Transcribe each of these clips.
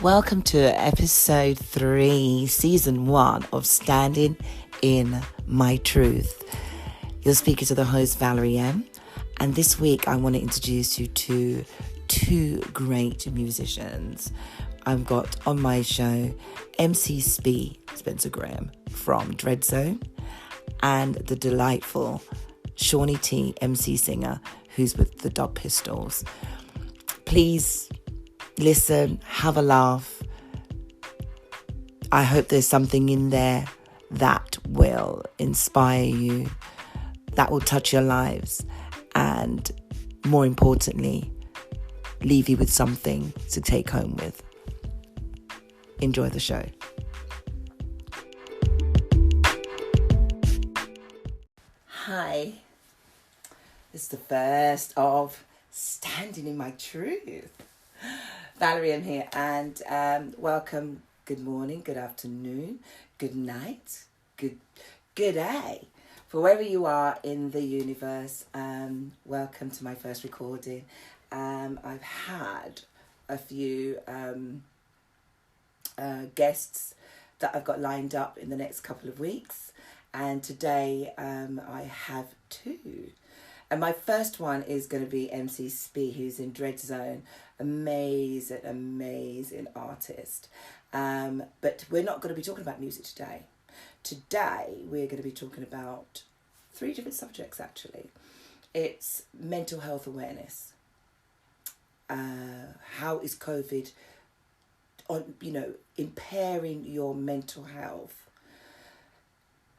Welcome to episode 3, season 1 of Standing in My Truth. Your speaker to the host, Valerie M. And this week I want to introduce you to two great musicians. I've got on my show MC Spee, Spencer Graham from Dreadzone, and the delightful Seanie T, MC Singer, who's with the Dub Pistols. Please listen, have a laugh. I hope there's something in there that will inspire you, that will touch your lives, and more importantly, leave you with something to take home with. Enjoy the show. Hi, this is the first of Standing in My Truth. Valerie M here, and welcome. Good morning, good afternoon, good night, good day. For wherever you are in the universe, welcome to my first recording. I've had a few guests that I've got lined up in the next couple of weeks, and today I have two. And my first one is going to be MC Spee, who's in Dreadzone. Amazing artist. But we're not going to be talking about music today. Today, we're going to be talking about 3 different subjects, actually. It's mental health awareness. How is COVID impairing your mental health?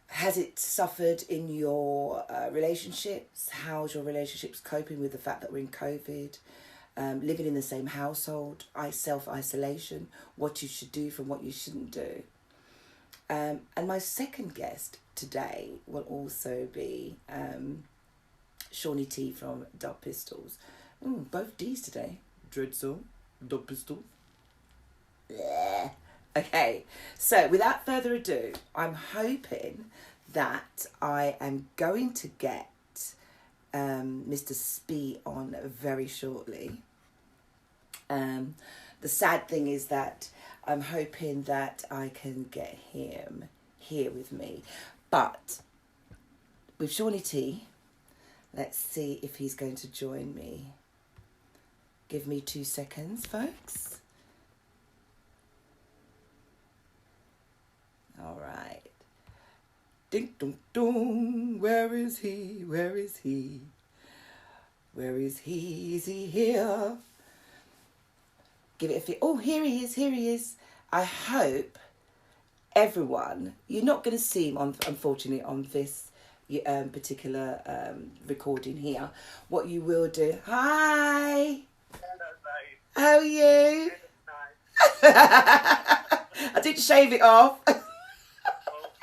Has it suffered in your relationships? How's your relationships coping with the fact that we're in COVID? Living in the same household, self-isolation, what you should do from what you shouldn't do. And my second guest today will also be Seanie T from Dub Pistols. Both D's today. Dreadzone, Dub Pistols. Yeah. Okay, so without further ado, I'm hoping that I am going to get Mr. Spee on very shortly. The sad thing is that I'm hoping that I can get him here with me. But with Seanie T, let's see if he's going to join me. Give me 2 seconds, folks. All right. Ding dong dong. Where is he? Where is he? Where is he? Is he here? Give it a feel. Oh, here he is. Here he is. I hope everyone. You're not going to see him unfortunately on this particular recording here. What you will do. Hi. Hello, babe. How are you? Nice. I did shave it off. Yeah,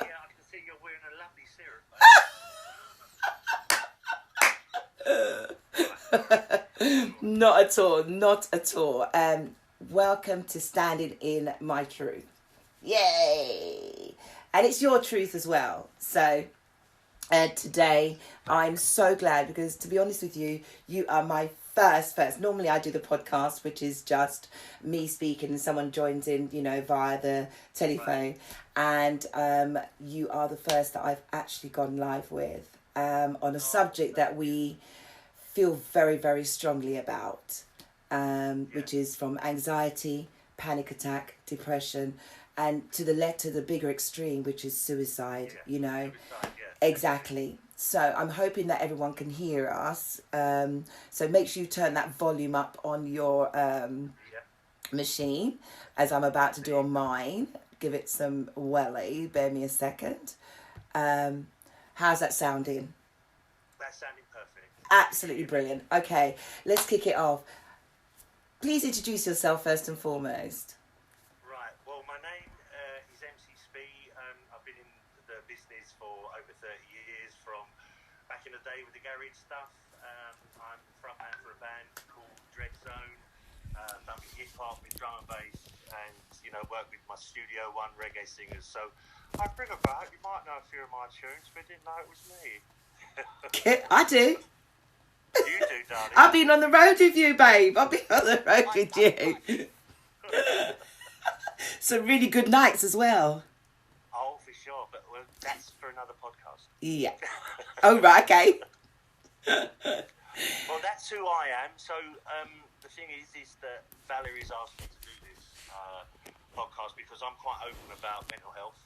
I can see you're wearing a lovely syrup. Not at all. Welcome to Standing in My Truth. Yay! And it's your truth as well. So today I'm so glad because, to be honest with you, you are my first. Normally I do the podcast, which is just me speaking and someone joins in, via the telephone. And you are the first that I've actually gone live with on a subject that we feel very, very strongly about, which is from anxiety, panic attack, depression, and to the bigger extreme, which is suicide, Suicide, Exactly. So I'm hoping that everyone can hear us. So make sure you turn that volume up on your machine, as I'm about to do on mine. Give it some welly. Bear me a second. How's that sounding? That's sounding perfect. Absolutely brilliant. Okay, let's kick it off. Please introduce yourself first and foremost. Right, well, my name is MC Spee. I've been in the business for over 30 years, from back in the day with the garage stuff. I'm the frontman for a band called Dreadzone. Done hip-hop with drum and bass, and, work with my Studio One reggae singers. So I bring about, you might know a few of my tunes, but didn't know it was me. I do. You do, darling. I've been on the road with you, babe. I've been on the road with you. Some really good nights as well. Oh, for sure. But well, that's for another podcast. Yeah. Oh, right, okay. Well, that's who I am. So the thing is that Valerie's asked me to do this podcast because I'm quite open about mental health,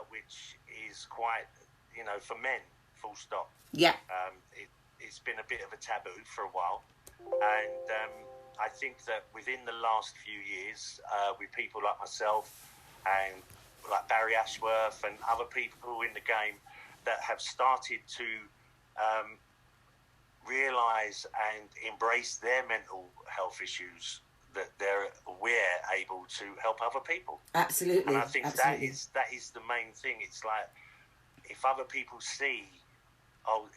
which is quite, for men, full stop. Yeah. It's been a bit of a taboo for a while. And I think that within the last few years, with people like myself and like Barry Ashworth and other people in the game that have started to realise and embrace their mental health issues, that we're able to help other people. Absolutely. And I think that is the main thing. It's like, if other people see,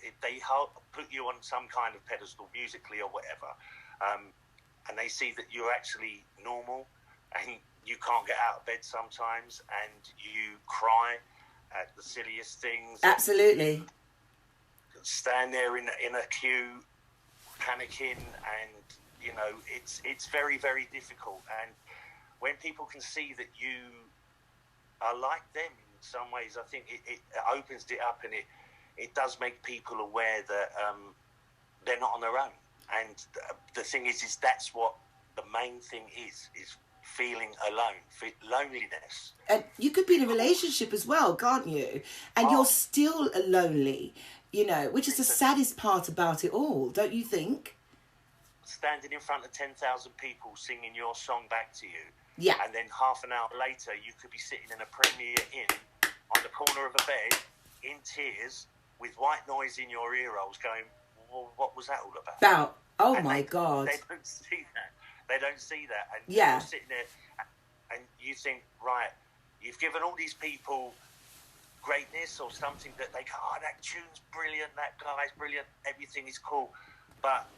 if they put you on some kind of pedestal musically or whatever, and they see that you're actually normal and you can't get out of bed sometimes and you cry at the silliest things. Absolutely. Stand there in a queue panicking, and it's very, very difficult. And when people can see that you are like them in some ways, I think it opens it up, and it does make people aware that they're not on their own. And the thing is that's what the main thing is feeling alone, loneliness. And you could be in a relationship as well, can't you? And you're still lonely, which is the saddest part about it all, don't you think? Standing in front of 10,000 people singing your song back to you. Yeah. And then half an hour later, you could be sitting in a Premier Inn on the corner of a bed in tears with white noise in your ear rolls going, well, what was that all about? My God. They don't see that. They don't see that. And yeah. You're sitting there and you think, right, you've given all these people greatness or something that they go, that tune's brilliant, that guy's brilliant, everything is cool. But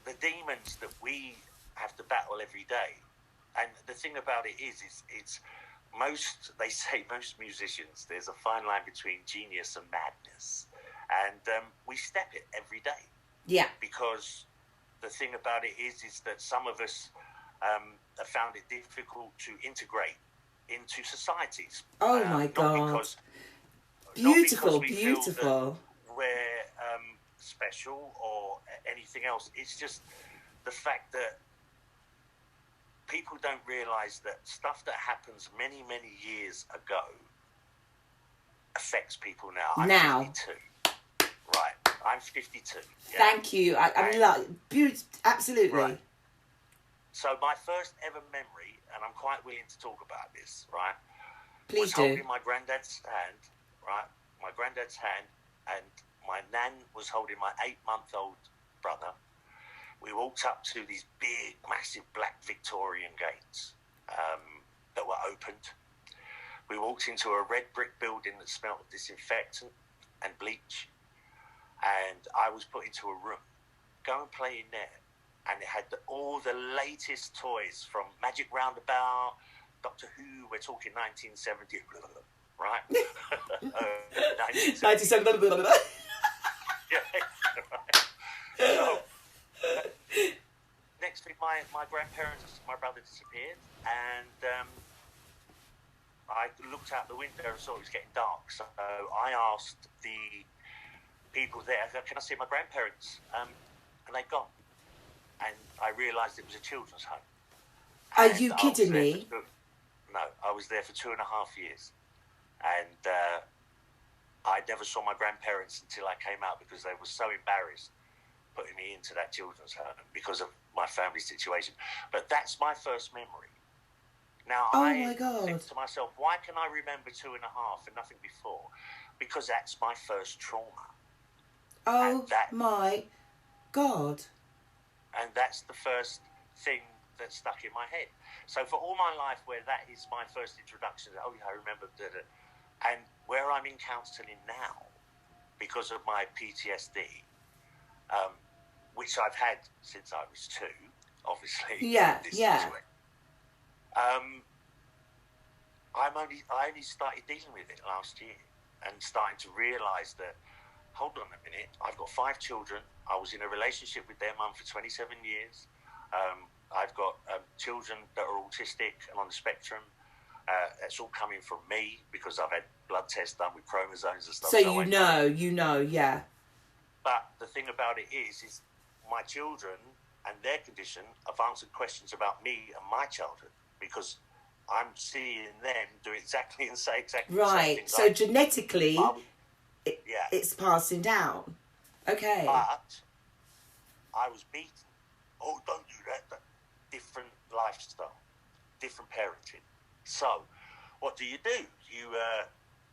the demons that we have to battle every day, and the thing about it is it's most musicians, there's a fine line between genius and madness, and we step it every day. Yeah. Because the thing about it is that some of us have found it difficult to integrate into societies. Oh my God. Beautiful. Feel that we're special or anything else. It's just the fact that people don't realise that stuff that happens many, many years ago affects people now. I'm 52. Right, I'm 52. Yeah? Thank you. Absolutely. Right. So my first ever memory, and I'm quite willing to talk about this, right? Please was do. Holding my granddad's hand, right? My granddad's hand, and my nan was holding my 8-month-old brother. We walked up to these big, massive black Victorian gates that were opened. We walked into a red brick building that smelled of disinfectant and bleach. And I was put into a room. Go and play in there. And it had all the latest toys from Magic Roundabout, Doctor Who, we're talking 1970, right? 1970. Yeah, right. So, next week, my grandparents, my brother disappeared, and I looked out the window and saw it was getting dark. So I asked the people there, can I see my grandparents? And they'd gone. And I realised it was a children's home. Are you kidding me? No, I was there for 2.5 years. And I never saw my grandparents until I came out because they were so embarrassed putting me into that children's home because of my family situation. But that's my first memory. Now, I think to myself, why can I remember 2.5 and nothing before? Because that's my first trauma. Oh, my God. And that's the first thing that stuck in my head. So for all my life, where that is my first introduction, I remember that. And where I'm in counselling now, because of my PTSD, which I've had since I was 2, obviously. Yeah. I only started dealing with it last year and starting to realise that, hold on a minute, I've got 5 children. I was in a relationship with their mum for 27 years. I've got children that are autistic and on the spectrum. It's all coming from me because I've had blood tests done with chromosomes and stuff. So you know, yeah. But the thing about it is my children and their condition, I've answered questions about me and my childhood because I'm seeing them do exactly the same right. things. So genetically, it's passing down. Okay. But I was beaten. Oh, don't do that. Different lifestyle, different parenting. So, what do? You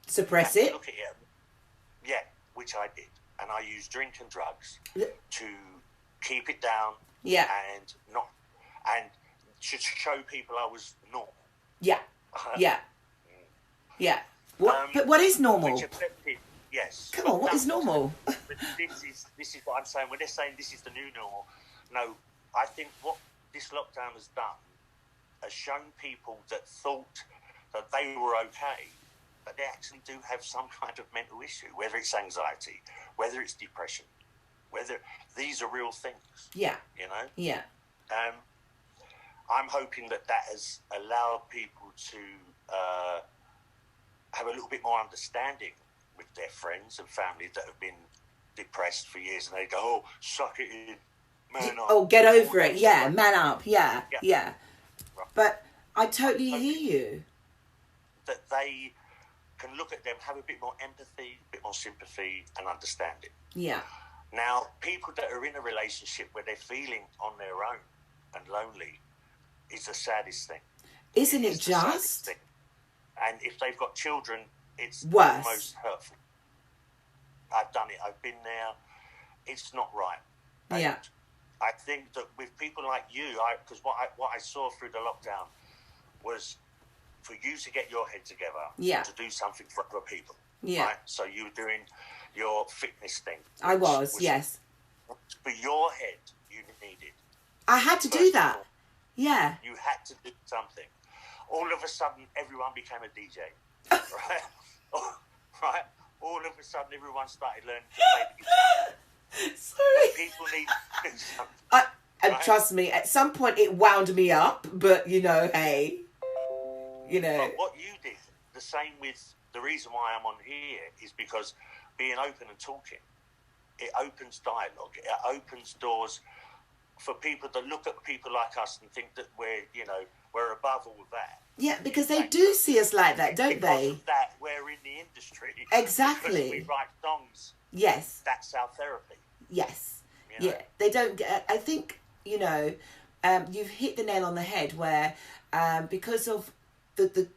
suppress it. Look at it. Yeah, which I did, and I used drink and drugs to keep it down. Yeah. And to show people I was normal. Yeah. Yeah. Yeah. What? But what is normal? Which affected, yes. Come on, what is normal? But this is what I'm saying. When they're saying this is the new normal, no, I think what this lockdown has done has shown people that thought that they were okay, but they actually do have some kind of mental issue, whether it's anxiety, whether it's depression, whether these are real things. Yeah. You know? Yeah. I'm hoping that has allowed people to have a little bit more understanding with their friends and family that have been depressed for years, and they go, "Oh, suck it in, man up." Oh, get over it. Yeah, man up. Yeah. Right. But I totally hear you. That they can look at them, have a bit more empathy, a bit more sympathy, and understand it. Yeah. Now, people that are in a relationship where they're feeling on their own and lonely is the saddest thing. Isn't it just? And if they've got children, it's worse. The most hurtful. I've done it. I've been there. It's not right. And yeah. I think that with people like you, because what I saw through the lockdown was for you to get your head together, to do something for other people. Yeah. Right? So you were doing your fitness thing. I was, yes. For your head, you needed. I had to do that. Yeah. You had to do something. All of a sudden, everyone became a DJ. Right? Right? All of a sudden, everyone started learning to play the guitar. Sorry. People need to do something. And trust me, at some point it wound me up, but hey, But what you did, the same with the reason why I'm on here is because being open and talking, it opens dialogue, it opens doors for people that look at people like us and think that we're above all that. Yeah, because they do see us like that, don't they? Because of that, we're in the industry. Exactly. Because we write songs. Yes. That's our therapy. Yes. Yeah, they don't get... I think, you've hit the nail on the head where because of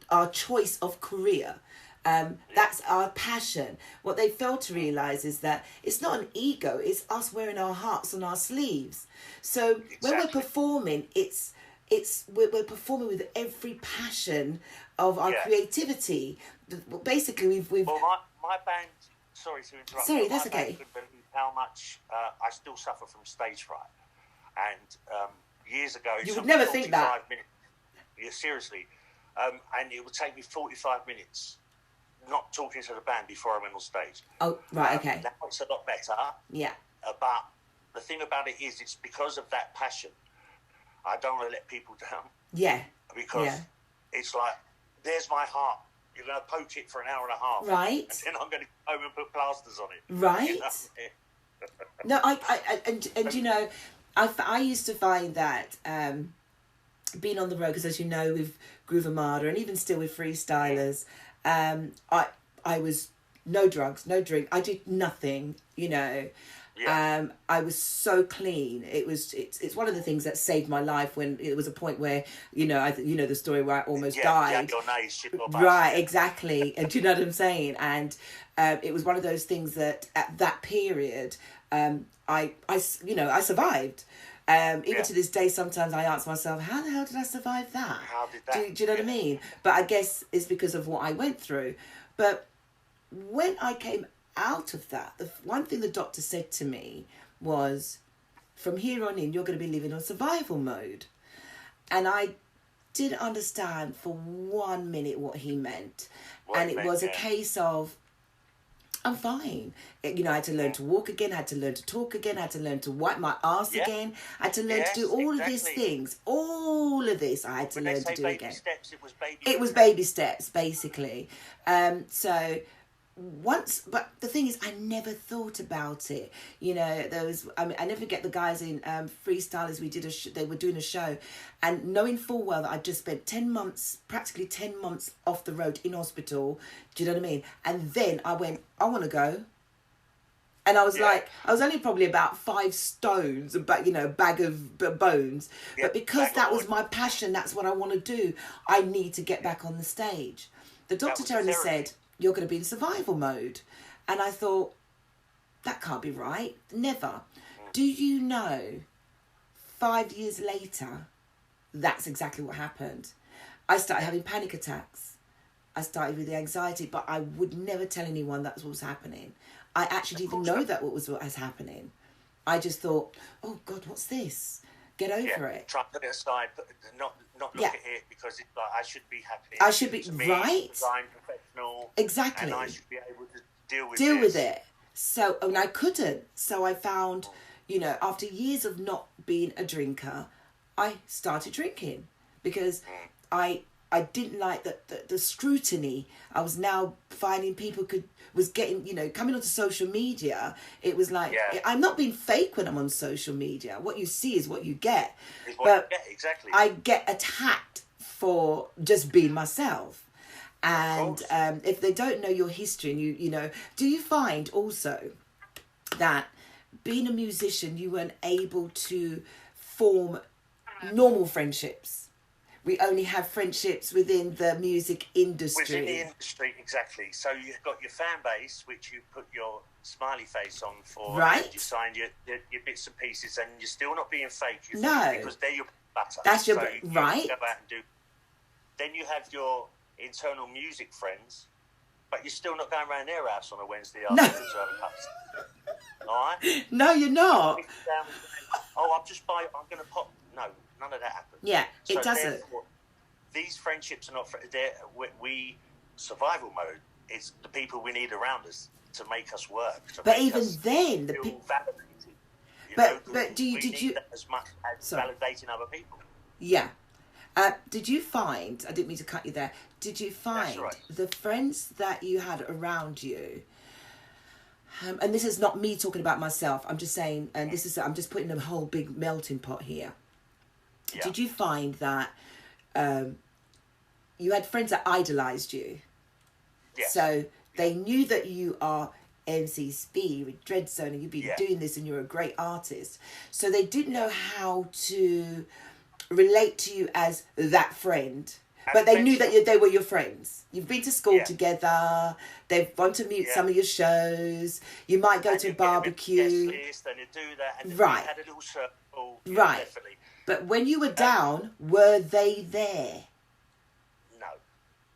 our choice of career, that's our passion. What they fail to realise is that it's not an ego, it's us wearing our hearts on our sleeves. So when we're performing, we're performing with every passion of our creativity. Basically, we've... Well, my band... Sorry to interrupt. Sorry, that's okay. I couldn't believe how much I still suffer from stage fright. And years ago... You would never think that. Minutes, yeah, seriously. And it would take me 45 minutes not talking to the band before I went on stage. Oh, right, okay. Now it's a lot better. Yeah. But the thing about it is it's because of that passion. I don't want to let people down. Yeah. Because it's like, there's my heart. You're going to poke it for an hour and a half. Right. And then I'm going to go home and put plasters on it. Right. No, I used to find that being on the road, because as you know, with Groove Armada and even still with freestylers, I was no drugs, no drink. I did nothing, I was so clean. It's one of the things that saved my life when it was a point where, the story where I almost died. Right, exactly. And do you know what I'm saying? And it was one of those things that at that period, I survived. Even to this day, sometimes I ask myself, how the hell did I survive that? How did that? Do you know what I mean? But I guess it's because of what I went through. But when I came out of that, the one thing the doctor said to me was, from here on in, you're going to be living on survival mode. And I didn't understand for 1 minute what he meant. It was a case of, I'm fine. You know, I had to learn to walk again, had to learn to talk again, had to learn to wipe my ass again. I had to learn to do all of these things. All of this I had to learn to do again. Steps, it was baby steps. It was baby steps, basically. So once, but the thing is, I never thought about it. You know, I never get the guys in Freestylers. We did they were doing a show, and knowing full well that I just spent 10 months, practically 10 months off the road in hospital. Do you know what I mean? And then I went, I want to go. And I was like, I was only probably about 5 stones, but bag of bones. Yeah, but because that was my passion, that's what I want to do. I need to get back on the stage. The doctor Tony said, you're going to be in survival mode. And I thought, that can't be right. Never. Do you know, 5 years later, that's exactly what happened. I started having panic attacks. I started with the anxiety, but I would never tell anyone that's what was happening. I actually didn't know that what was happening. I just thought, oh God, what's this? Get over it. Try to put it aside, but not look at it, because it's like, I should be happy. I should be right. Design professional. Exactly. And I should be able to deal with it. So, and I couldn't. So I found, after years of not being a drinker, I started drinking because I didn't like the scrutiny. I was now finding people was getting, coming onto social media. It was like, I'm not being fake when I'm on social media. What you see is what you get. Exactly. I get attacked for just being myself. And if they don't know your history, and do you find also that being a musician, you weren't able to form normal friendships? We only have friendships within the music industry. Within the industry, exactly. So you've got your fan base, which you put your smiley face on for, right? And you signed your bits and pieces, and you're still not being fake. No, because they're your butter. That's your right. You go out and do. Then you have your internal music friends, but you're still not going around their house on a Wednesday afternoon to have a cup. All right? No, you're not. I'm going to pop. No, none of that happens. Yeah, it doesn't. These friendships are not. We survival mode. It's the people we need around us to make us work. But even then, the people validated. But did you that as much as validating other people? Yeah. Did you find? I didn't mean to cut you there. Did you find the friends that you had around you? And this is not me talking about myself. I'm just saying, and I'm just putting a whole big melting pot here. Yeah. Did you find that you had friends that idolized you? Yes. So they knew that you are MC Spee with Dreadzone, and you've been doing this, and you're a great artist. So they didn't know how to relate to you as that friend. But they knew that they were your friends. You've been to school together. They've gone to some of your shows. You might go to a barbecue. Guest list, and you do that, and right. You had a little circle. Right. Definitely. But when you were down, were they there? No.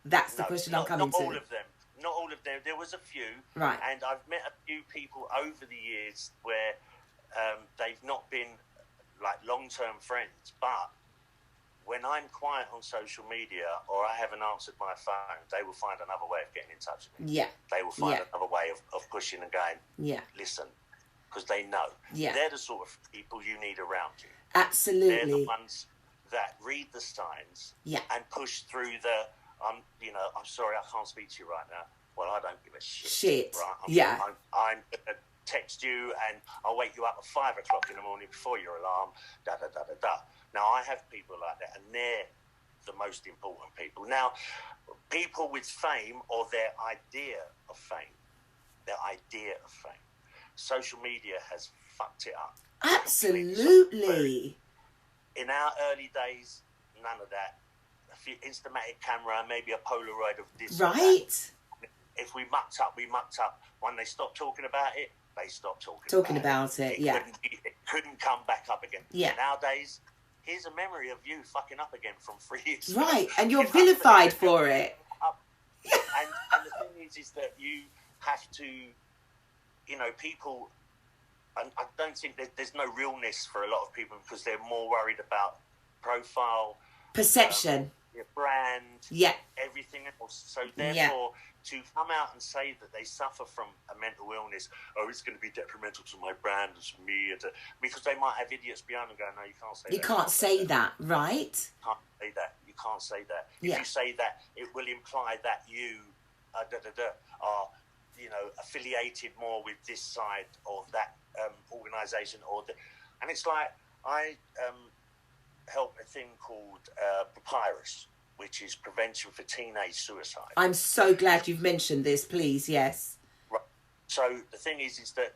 That's the question I'm coming to. Not all of them. Not all of them. There was a few. Right. And I've met a few people over the years where they've not been like long-term friends, but when I'm quiet on social media or I haven't answered my phone, they will find another way of getting in touch with me. Yeah. They will find another way of pushing and going, listen, because they know. Yeah. They're the sort of people you need around you. Absolutely. They're the ones that read the signs and push through I'm sorry, I can't speak to you right now. Well, I don't give a shit. Right? I'm going to text you and I'll wake you up at 5 o'clock in the morning before your alarm, da-da-da-da-da. Now, I have people like that, and they're the most important people. Now, people with fame or their idea of fame, social media has fucked it up. Absolutely. In our early days, none of that. A few Instamatic camera, maybe a Polaroid of this. Right. If we mucked up, we mucked up. When they stopped talking about it, they stopped talking about it. It couldn't come back up again. Yeah. Nowadays, here's a memory of you fucking up again from 3 years ago. Right, and you're vilified for it. And the thing is that you have to, people, and I don't think there's no realness for a lot of people because they're more worried about profile. Perception. Your brand. Yeah. Everything else. So therefore, to come out and say that they suffer from a mental illness, it's going to be detrimental to my brand and to me, because they might have idiots behind them going, no, you can't say that. You can't say that, right? You can't say that. You can't say that. Yeah. If you say that, it will imply that you are, affiliated more with this side or that organisation and it's like I help a thing called Papyrus, which is prevention for teenage suicide. I'm so glad you've mentioned this, please, yes. Right. So the thing is that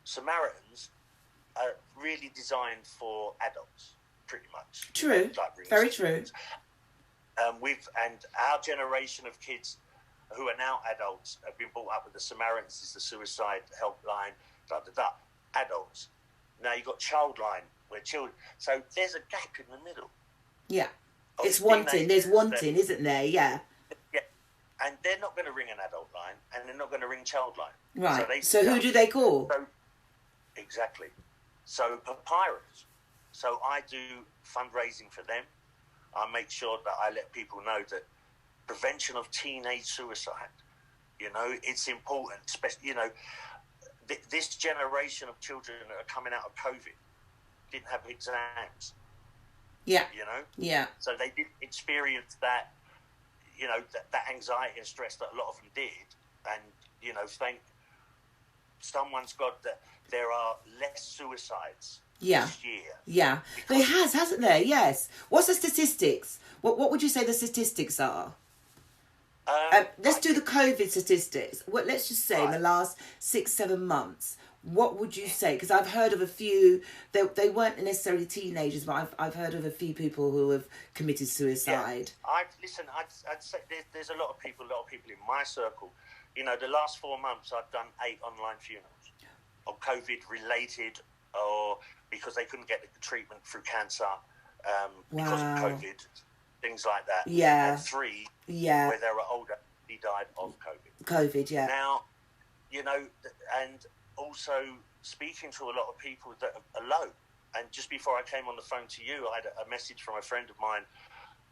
Samaritans are really designed for adults, pretty much. True, very true. And our generation of kids who are now adults have been brought up with the Samaritans is the suicide helpline, adults. Now you've got Childline, where children. So there's a gap in the middle. Yeah. It's wanting. There's wanting, isn't there? Yeah. Yeah. And they're not going to ring an adult line, and they're not going to ring Childline. Right. So who do they call? Exactly. So Papyrus. So I do fundraising for them. I make sure that I let people know that prevention of teenage suicide, it's important. Especially, this generation of children that are coming out of COVID didn't have exams. Yeah. Yeah. So they didn't experience that, that anxiety and stress that a lot of them did. And, thank someone's God that there are less suicides this year. Yeah. There hasn't there? Yes. What's the statistics? What would you say the statistics are? Let's do the COVID statistics. Let's just say in the last 6-7 months, what would you say? Because I've heard of a few. They weren't necessarily teenagers, but I've heard of a few people who have committed suicide. Yeah. I'd say there's a lot of people in my circle. The last 4 months I've done 8 online funerals of COVID related, or because they couldn't get the treatment through cancer because of COVID, things like that. Yeah. And 3 where they were older, he died of COVID. COVID, yeah. Now, and also speaking to a lot of people that are low. And just before I came on the phone to you, I had a message from a friend of mine,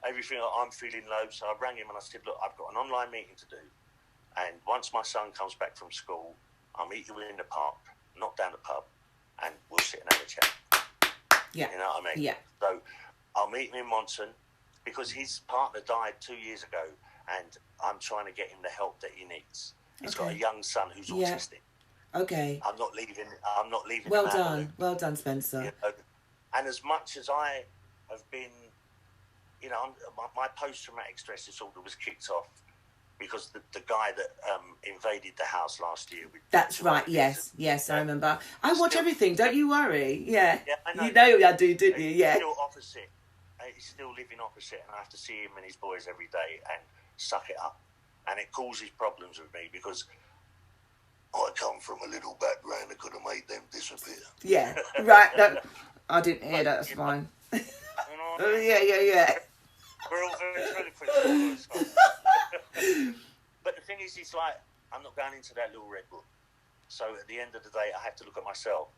everything, I'm feeling low. So I rang him and I said, look, I've got an online meeting to do. And once my son comes back from school, I'll meet you in the park, not down the pub, and we'll sit and have a chat. Yeah. You know what I mean? Yeah. So I'll meet him in Monson because his partner died 2 years ago and I'm trying to get him the help that he needs. He's got a young son who's autistic. Okay. I'm not leaving. Well done. Well done, Spencer. And as much as I have been, my post-traumatic stress disorder was kicked off because the guy that invaded the house last year. That's right. Yes, I remember. I watch everything. Don't you worry. Yeah. I know. You know I do, didn't you? Yeah. Still opposite. He's still living opposite, and I have to see him and his boys every day and suck it up. And it causes problems with me because I come from a little background that could have made them disappear. Yeah, right. No, I didn't hear that. That's fine. Yeah. We're all very critical. But the thing is, it's like, I'm not going into that little red book. So at the end of the day, I have to look at myself.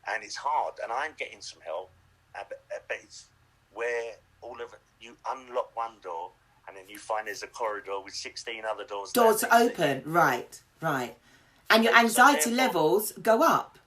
And it's hard. And I'm getting some help. But it's where all of it, you unlock one door and then you find there's a corridor with 16 other doors. Doors open. Right. And your anxiety levels go up.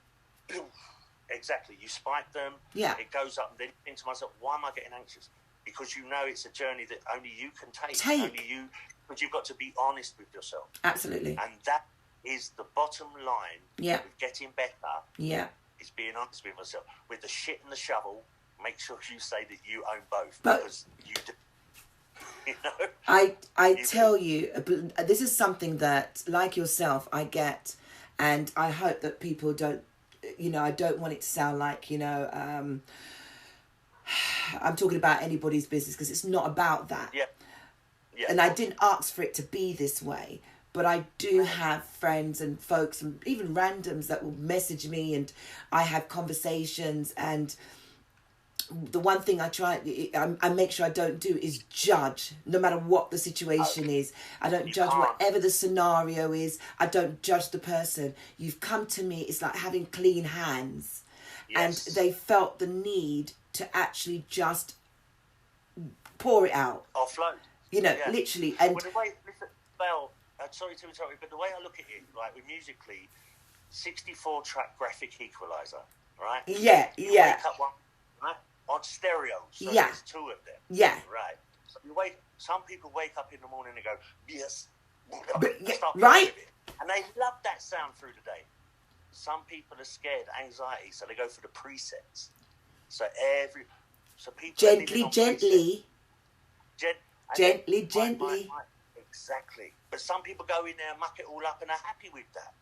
Exactly. You spike them. Yeah. It goes up. And then you think to myself, why am I getting anxious? Because you know it's a journey that only you can take. Only you. But you've got to be honest with yourself. Absolutely. And that is the bottom line. Yeah. With getting better. Yeah. Is being honest with yourself. With the shit and the shovel, make sure you say that you own both. But because you do. You know? I tell you, this is something that, like yourself, I get, and I hope that people don't, I don't want it to sound like, I'm talking about anybody's business, because it's not about that. Yeah. And I didn't ask for it to be this way, but I do have friends and folks and even randoms that will message me, and I have conversations, and the one thing I make sure I don't do is judge, no matter what the situation is. I don't judge whatever the scenario is. I don't judge the person. You've come to me, it's like having clean hands. Yes. And they felt the need to actually just pour it out. Offload. Literally. And Well, sorry to interrupt you, but the way I look at it, like with musically, 64-track graphic equalizer, right? Yeah, You yeah. wake up one, right, on stereo, so Yeah. there's two of them. Yeah. Right. So some people wake up in the morning and go, yes, But, and start right? playing with it. And they love that sound through the day. Some people are scared, anxiety, so they go for the presets. So people Gently, gently. Gently. Exactly. But some people go in there and muck it all up and are happy with that.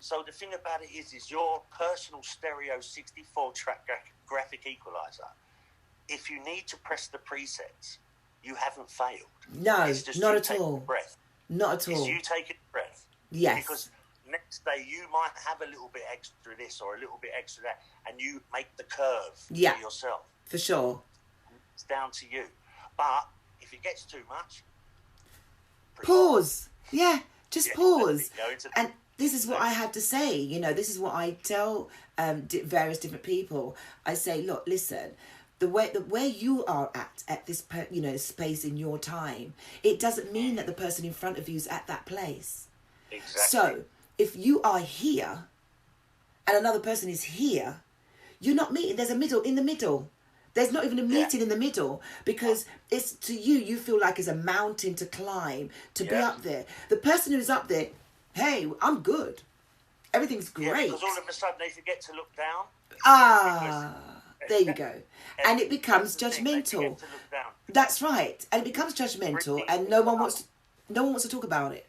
So the thing about it is your personal stereo 64-track graphic equalizer, if you need to press the presets, you haven't failed. No, it's just not you at taking all. a breath. Not at all. It's you taking a breath. Yes. Because next day you might have a little bit extra this or a little bit extra that, and you make the curve for yourself. For sure. It's down to you. But if it gets too much, pause. Yeah, just pause. And this is what I have to say. You know, this is what I tell various different people. I say, look, listen. Where you are at this space in your time, it doesn't mean that the person in front of you is at that place. Exactly. So if you are here and another person is here, you're not meeting. There's a middle in the middle. There's not even a meeting in the middle, because it's to you feel like it's a mountain to climb to be up there. The person who's up there, hey, I'm good. Everything's great. Yeah, because all of a sudden they forget to look down. There you go. And it becomes judgmental. That's right. And it becomes judgmental, and no one wants to talk about it.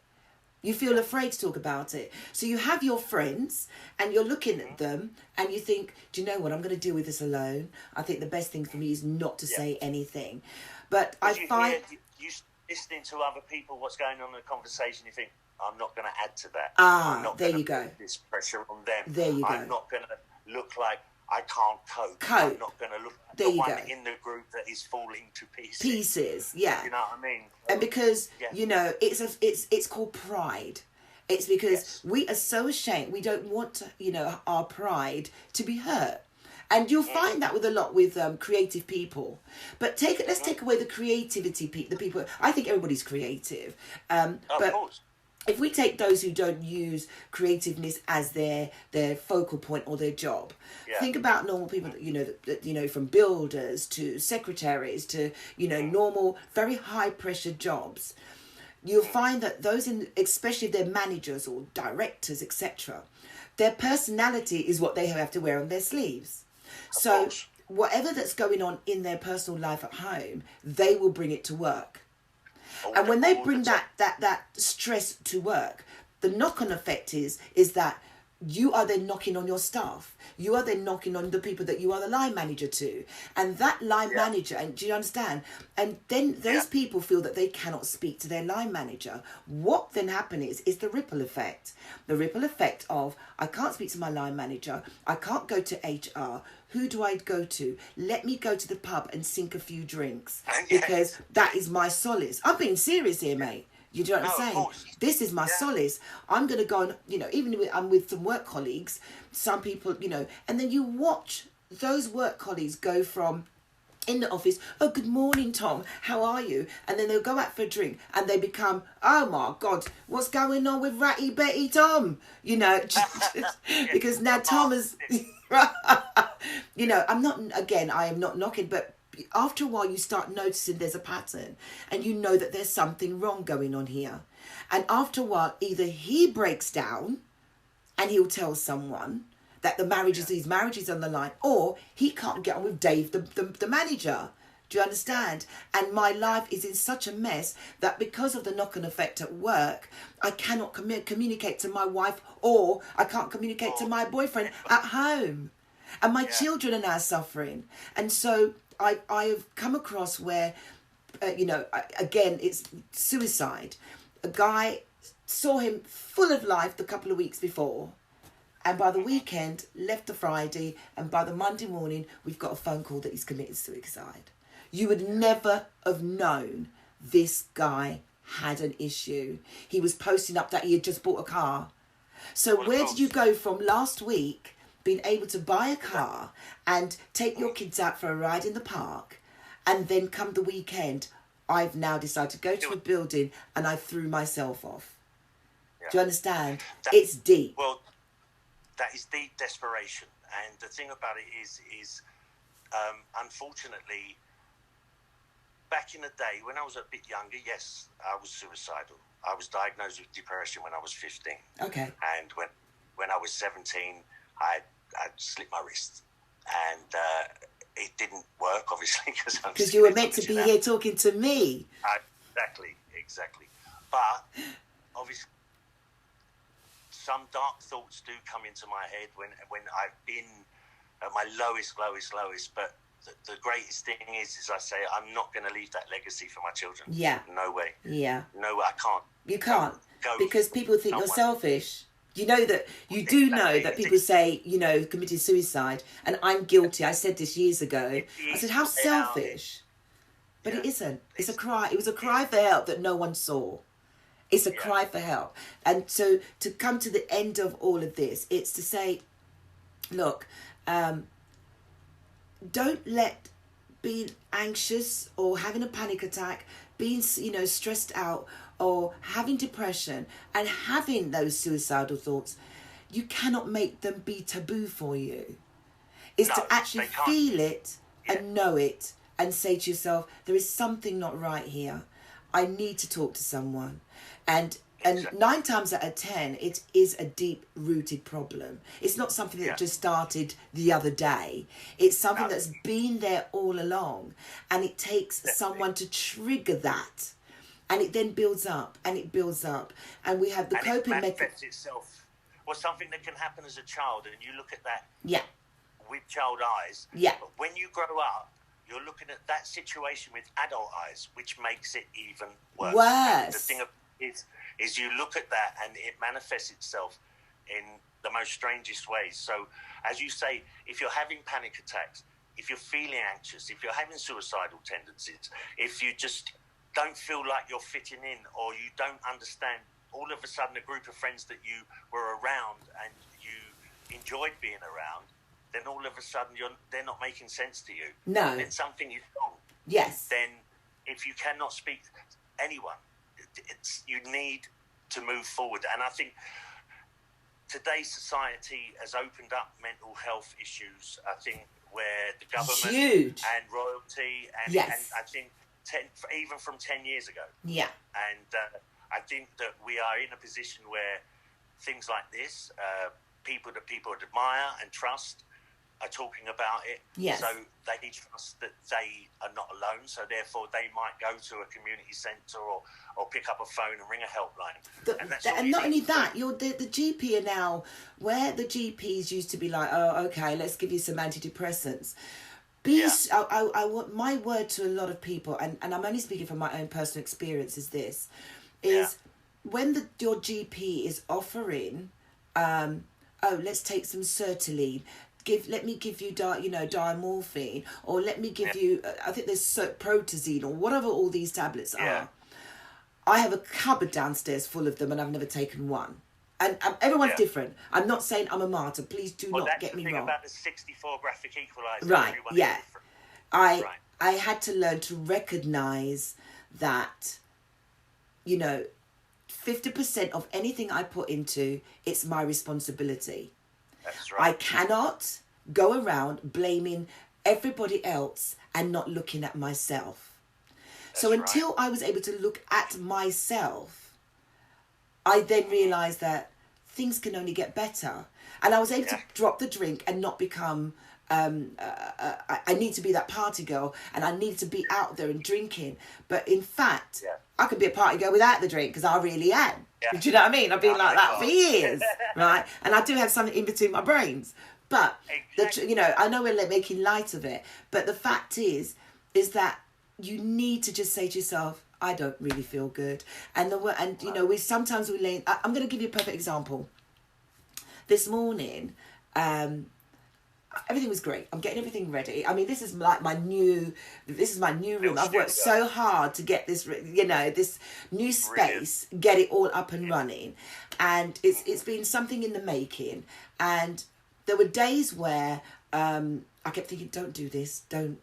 You feel afraid to talk about it. So you have your friends and you're looking at them and you think, do you know what? I'm going to deal with this alone. I think the best thing for me is not to say anything. But I find... You listening to other people, what's going on in the conversation, you think, I'm not going to add to that. There you go. Put this pressure on them. There you go. I'm not going to look like I can't cope. I'm not going to look like the one in the group that is falling to pieces. Yeah. You know what I mean? And because, you know, it's called pride. It's because we are so ashamed. We don't want, our pride to be hurt. And you'll find that with a lot with creative people. But let's take away the creativity, the people. I think everybody's creative. Of course. If we take those who don't use creativeness as their focal point or their job, think about normal people that, from builders to secretaries to, normal, very high pressure jobs. You'll find that those especially if they're managers or directors, etc., their personality is what they have to wear on their sleeves. So whatever that's going on in their personal life at home, they will bring it to work. And when they bring that stress to work, the knock-on effect is that you are then knocking on your staff. You are then knocking on the people that you are the line manager to. And that line manager, and do you understand? And then those people feel that they cannot speak to their line manager. What then happens is the ripple effect. The ripple effect of, I can't speak to my line manager. I can't go to HR. Who do I go to? Let me go to the pub and sink a few drinks, because that is my solace. I'm being serious here, mate. You know what I'm saying? This is my solace. I'm going to go and, even if I'm with some work colleagues, some people, and then you watch those work colleagues go from in the office, oh, good morning, Tom, how are you? And then they'll go out for a drink and they become, oh my God, what's going on with Ratty Betty Tom? Because now Tom is, I am not knocking, but after a while you start noticing there's a pattern and you know that there's something wrong going on here. And after a while, either he breaks down and he'll tell someone that his marriage is on the line, or he can't get on with Dave, the manager. Do you understand? And my life is in such a mess that because of the knock-on effect at work, I cannot communicate to my wife, or I can't communicate to my boyfriend at home. And my children are now suffering. And so I have come across where, again, it's suicide. A guy saw him full of life the couple of weeks before. And by the weekend, left the Friday, and by the Monday morning, we've got a phone call that he's committed suicide. You would never have known this guy had an issue. He was posting up that he had just bought a car. So where did you go from last week, being able to buy a car and take your kids out for a ride in the park, and then come the weekend, I've now decided to go to a building and I threw myself off. Yeah. Do you understand? It's deep. Well, that is deep desperation. And the thing about it is unfortunately, back in the day when I was a bit younger, yes, I was suicidal. I was diagnosed with depression when I was 15. Okay. And when I was 17, I'd slit my wrist. And it didn't work, obviously, because you were meant to be here talking to me. Exactly. But obviously, some dark thoughts do come into my head when I've been at my lowest. But the greatest thing is I say I'm not going to leave that legacy for my children. Yeah. No way. Yeah. No, I can't. You can't go because people think you're selfish. You know that you do know that people say, committed suicide, and I'm guilty. I said this years ago. I said, how selfish. But it isn't. It's a cry. It was a cry for help that no one saw. It's a cry for help. And so to come to the end of all of this, it's to say, look, don't let being anxious or having a panic attack, being, stressed out, or having depression and having those suicidal thoughts, you cannot make them be taboo for you. It's to actually feel it and know it and say to yourself, there is something not right here. I need to talk to someone. And 9 times out of 10, it is a deep-rooted problem. It's not something that just started the other day. It's something that's been there all along. And it takes someone to trigger that. And it then builds up, and it builds up. And we have the coping mechanism. It manifests itself. Well, something that can happen as a child, and you look at that with child eyes. Yeah. But when you grow up, you're looking at that situation with adult eyes, which makes it even worse. And the thing is you look at that, and it manifests itself in the most strangest ways. So, as you say, if you're having panic attacks, if you're feeling anxious, if you're having suicidal tendencies, if you just don't feel like you're fitting in, or you don't understand, all of a sudden a group of friends that you were around and you enjoyed being around, then all of a sudden they're not making sense to you. No. Then something is wrong. Yes. Then if you cannot speak to anyone, you need to move forward. And I think today's society has opened up mental health issues, I think, where the government and royalty and I think even from 10 years ago. Yeah. And I think that we are in a position where things like this, people that people admire and trust are talking about it. Yes. So they trust that they are not alone. So therefore they might go to a community centre or pick up a phone and ring a helpline. And not only that, the GP are now, where the GPs used to be like, oh, okay, let's give you some antidepressants. I want my word to a lot of people, and I'm only speaking from my own personal experience, is this, when your GP is offering, let's take some sertraline, let me give you diamorphine, or let me give you, I think there's protazine, or whatever all these tablets are. I have a cupboard downstairs full of them, and I've never taken one. And everyone's different. I'm not saying I'm a martyr. Please do not get me wrong. About the 64 graphic equalizer. Right, yeah. I had to learn to recognise that, 50% of anything I put into, it's my responsibility. That's right. I cannot go around blaming everybody else and not looking at myself. So until I was able to look at myself, I then realised that things can only get better. And I was able to drop the drink and not become, I need to be that party girl and I need to be out there and drinking. But in fact, I could be a party girl without the drink, because I really am. Yeah. Do you know what I mean? I've been like that for years, right? And I do have something in between my brains. But, I know we're making light of it. But the fact is that you need to just say to yourself, I don't really feel good. And we sometimes lay. I'm going to give you a perfect example. This morning, everything was great. I'm getting everything ready. I mean, this is like my new room. I've worked so hard to get this, this new space, get it all up and running, and it's been something in the making. And there were days where I kept thinking, don't do this, don't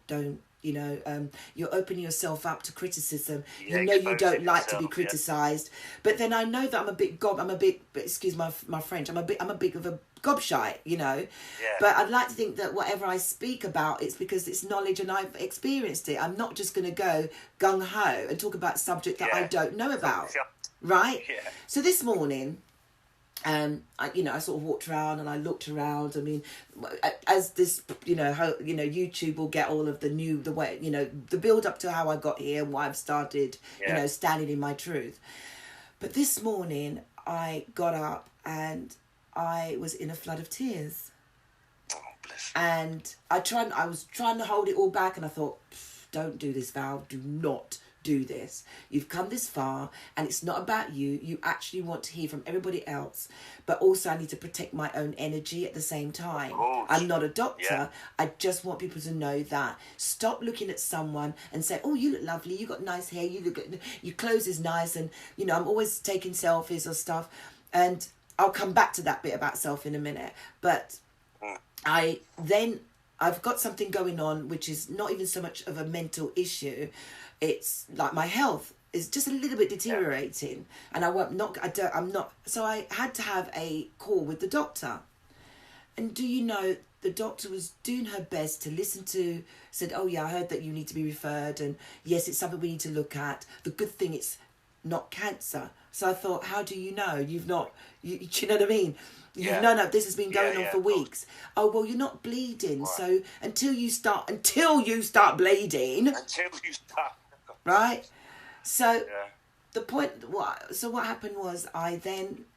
You're opening yourself up to criticism. Yeah, You know you don't like to be yourself, criticised, but then I know that I'm a bit. Excuse my French. I'm a bit of a gobshite, Yeah. But I'd like to think that whatever I speak about, it's because it's knowledge and I've experienced it. I'm not just going to go gung ho and talk about a subject that I don't know about, right? Yeah. So this morning, I sort of walked around and I looked around. I mean, as this, YouTube will get all of the build up to how I got here and why I've started, standing in my truth. But this morning I got up and I was in a flood of tears. Oh, bless. And I was trying to hold it all back, and I thought, don't do this, Val. Do not do this. You've come this far, and it's not about you. You actually want to hear from everybody else, but also I need to protect my own energy at the same time. I'm not a doctor. Yeah. I just want people to know that. Stop looking at someone and say, oh, you look lovely. You got nice hair. You look good. Your clothes is nice. And, I'm always taking selfies or stuff. And I'll come back to that bit about self in a minute. But I've got something going on, which is not even so much of a mental issue. It's like my health is just a little bit deteriorating, and so I had to have a call with the doctor. And do you know, the doctor was doing her best to listen to, said, oh yeah, I heard that you need to be referred, and yes, it's something we need to look at. The good thing, it's not cancer. So I thought, how do you know? You've not, do you know what I mean? No, this has been going on for weeks. Oh, well, you're not bleeding. Right. So until you start bleeding. Right? So the point, what happened was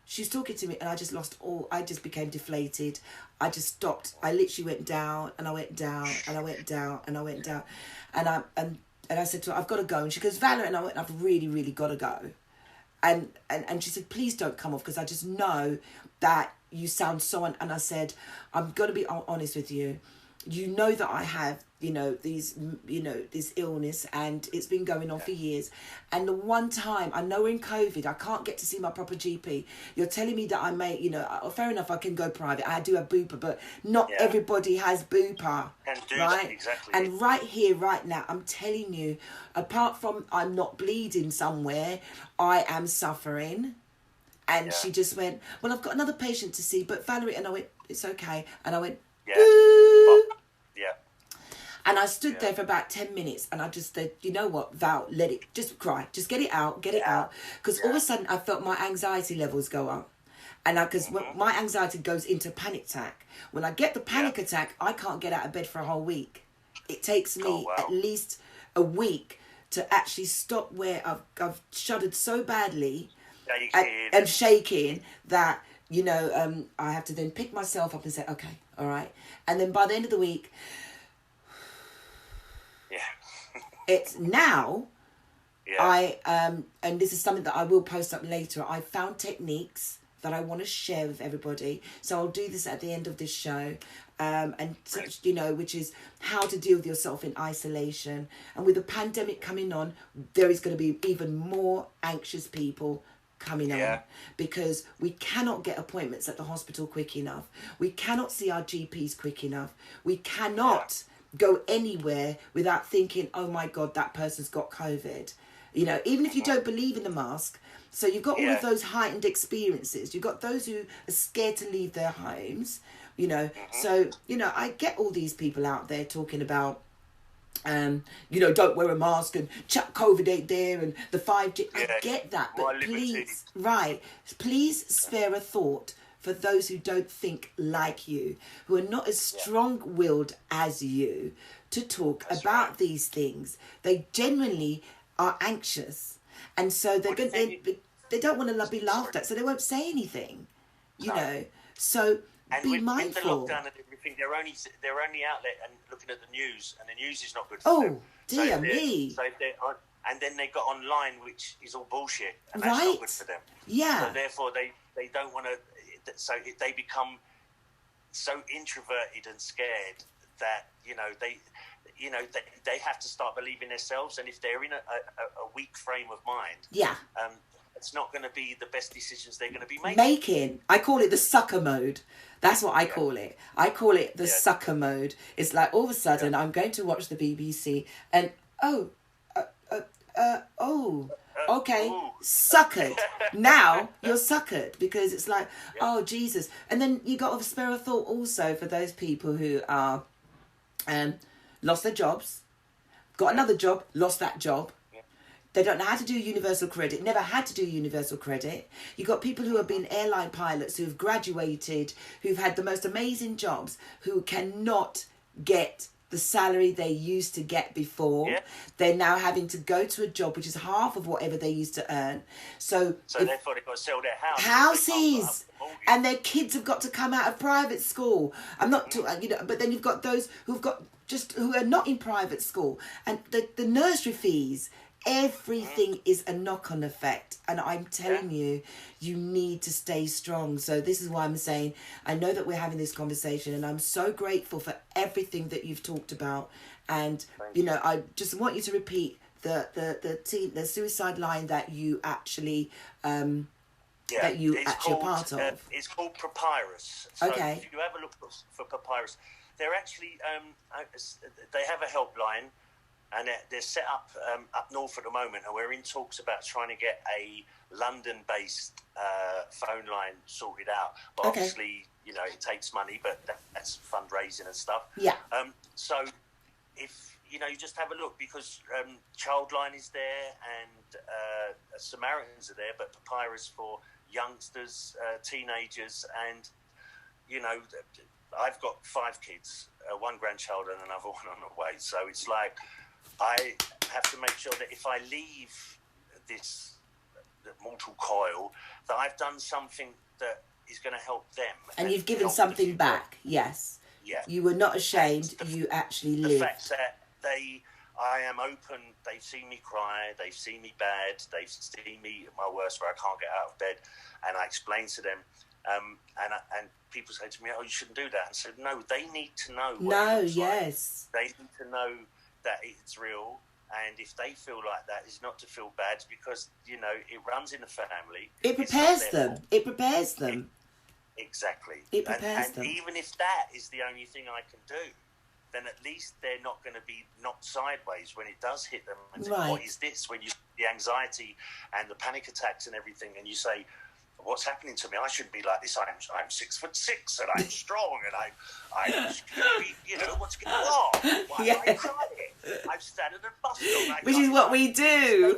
she was talking to me and I just became deflated. I just stopped. I literally went down and I went down and I went down and I went down. And I said to her, I've got to go. And she goes, Valerie, and I went, I've really, really got to go. And she said, please don't come off, because I just know that you sound so... And I said, I'm going to be honest with you. You know that I have, this illness, and it's been going on for years. And the one time, I know in COVID, I can't get to see my proper GP. You're telling me that I may, fair enough, I can go private. I do have Bupa, but not everybody has Bupa. Right? Exactly. And right here, right now, I'm telling you, apart from I'm not bleeding somewhere, I am suffering. And she just went, well, I've got another patient to see, but Valerie, and I went, it's okay. And I went, boo! And I stood there for about 10 minutes, and I just said, you know what, Val, let it, just cry. Just get it out. Because all of a sudden, I felt my anxiety levels go up. And because my anxiety goes into panic attack. When I get the panic attack, I can't get out of bed for a whole week. It takes me at least a week to actually stop where I've shuddered so badly and shaking that, I have to then pick myself up and say, okay, all right. And then by the end of the week... It's now, and this is something that I will post up later, I found techniques that I want to share with everybody. So I'll do this at the end of this show, which is how to deal with yourself in isolation. And with the pandemic coming on, there is going to be even more anxious people coming on, because we cannot get appointments at the hospital quick enough. We cannot see our GPs quick enough. We cannot... go anywhere without thinking, oh my God, that person's got COVID. Even if you don't believe in the mask. So you've got all of those heightened experiences. You've got those who are scared to leave their homes, So, I get all these people out there talking about, don't wear a mask and chuck COVID ain't there and the 5G. I get that, but please spare a thought for those who don't think like you, who are not as strong-willed as you, to talk about these things. They genuinely are anxious, and so they don't want to be laughed at, so they won't say anything. So be mindful. With the lockdown and everything, they're only outlet and looking at the news, and the news is not good them. for them. Dear me. So and then they got online, which is all bullshit, and that's not good for them. Yeah. So therefore, they don't want to. So they become so introverted and scared that they have to start believing themselves. And if they're in a weak frame of mind, it's not going to be the best decisions they're going to be making. I call it the sucker mode. That's what I call it. I call it the sucker mode. It's like all of a sudden I'm going to watch the BBC and okay, suckered. Now you're suckered because it's like, oh Jesus. And then you got to spare a thought also for those people who are lost their jobs, got another job, lost that job. They don't know how to do universal credit, never had to do universal credit. You've got people who have been airline pilots, who've graduated, who've had the most amazing jobs, who cannot get the salary they used to get before. Yeah. They're now having to go to a job which is half of whatever they used to earn. So therefore they've got to sell their houses. And their kids have got to come out of private school. I'm not, but then you've got those who are not in private school. And the nursery fees, everything is a knock-on effect, and I'm telling you, you need to stay strong. So this is why I'm saying, I know that we're having this conversation, and I'm so grateful for everything that you've talked about. And I just want you to repeat the suicide line that you actually that you actually are part of. It's called Papyrus. So if you have a look for Papyrus, they're actually they have a helpline. And they're set up north at the moment, and we're in talks about trying to get a London-based phone line sorted out. But obviously, it takes money, but that's fundraising and stuff. Yeah. So if you just have a look, because Childline is there and Samaritans are there, but Papyrus for youngsters, teenagers, and I've got 5 kids, 1 grandchild and another one on the way. So it's like, I have to make sure that if I leave this mortal coil, that I've done something that is going to help them. And you've given something back, yes. Yeah. You were not ashamed, you actually lived. The fact that I am open, they've seen me cry, they've seen me bad, they've seen me at my worst where I can't get out of bed, and I explain to them, and people say to me, oh, you shouldn't do that. And I said, no, they need to know what it looks like. They need to know that it's real, and if they feel like that, it's not to feel bad, because it runs in the family. It prepares them. Exactly. It prepares them. And even if that is the only thing I can do, then at least they're not going to be knocked sideways when it does hit them. And think, what is this? When you see the anxiety and the panic attacks and everything, and you say, what's happening to me? I shouldn't be like this. I'm 6'6" and I'm strong, and I'm what's going on? Why am I crying? I've started a bus stop. Which is what we do.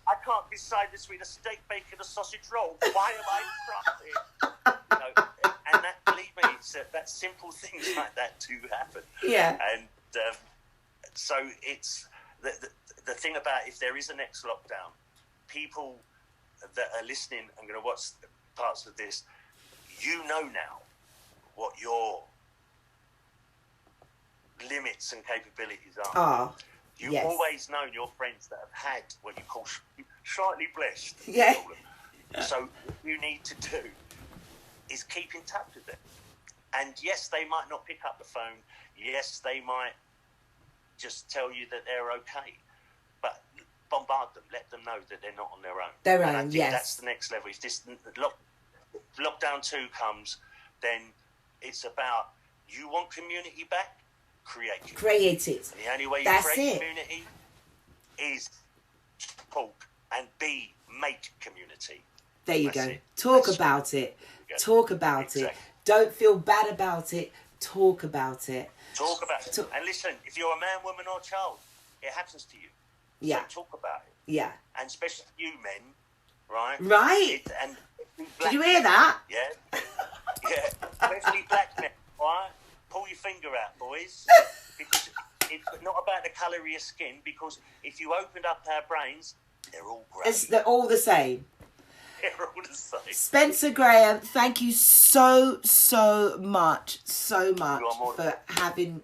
I can't decide between a steak, bacon, a sausage roll. Why am I crying? And that, believe me, it's that simple things like that do happen. Yeah. And so it's the thing about, if there is a next lockdown, people that are listening and going to watch parts of this, now what your limits and capabilities are. You've always known your friends that have had what you call slightly blessed. Yeah. So what you need to do is keep in touch with them. And yes, they might not pick up the phone. Yes, they might just tell you that they're okay. But bombard them, let them know that they're not on their own. And I think that's the next level. If this lockdown 2 comes, then it's about, you want community back, create it. And the only way you create community is talk, and make community. There you go. Talk about it. Don't feel bad about it. Talk about it. And listen, if you're a man, woman or child, it happens to you. Yeah. So talk about it. Yeah. And especially you men, right? Right. Did you hear that? Yeah. Yeah. Especially black men, right? Pull your finger out, boys. Because it's not about the colour of your skin, because if you opened up our brains, they're all grey. They're all the same. They're all the same. Spencer Graham, thank you so much for having,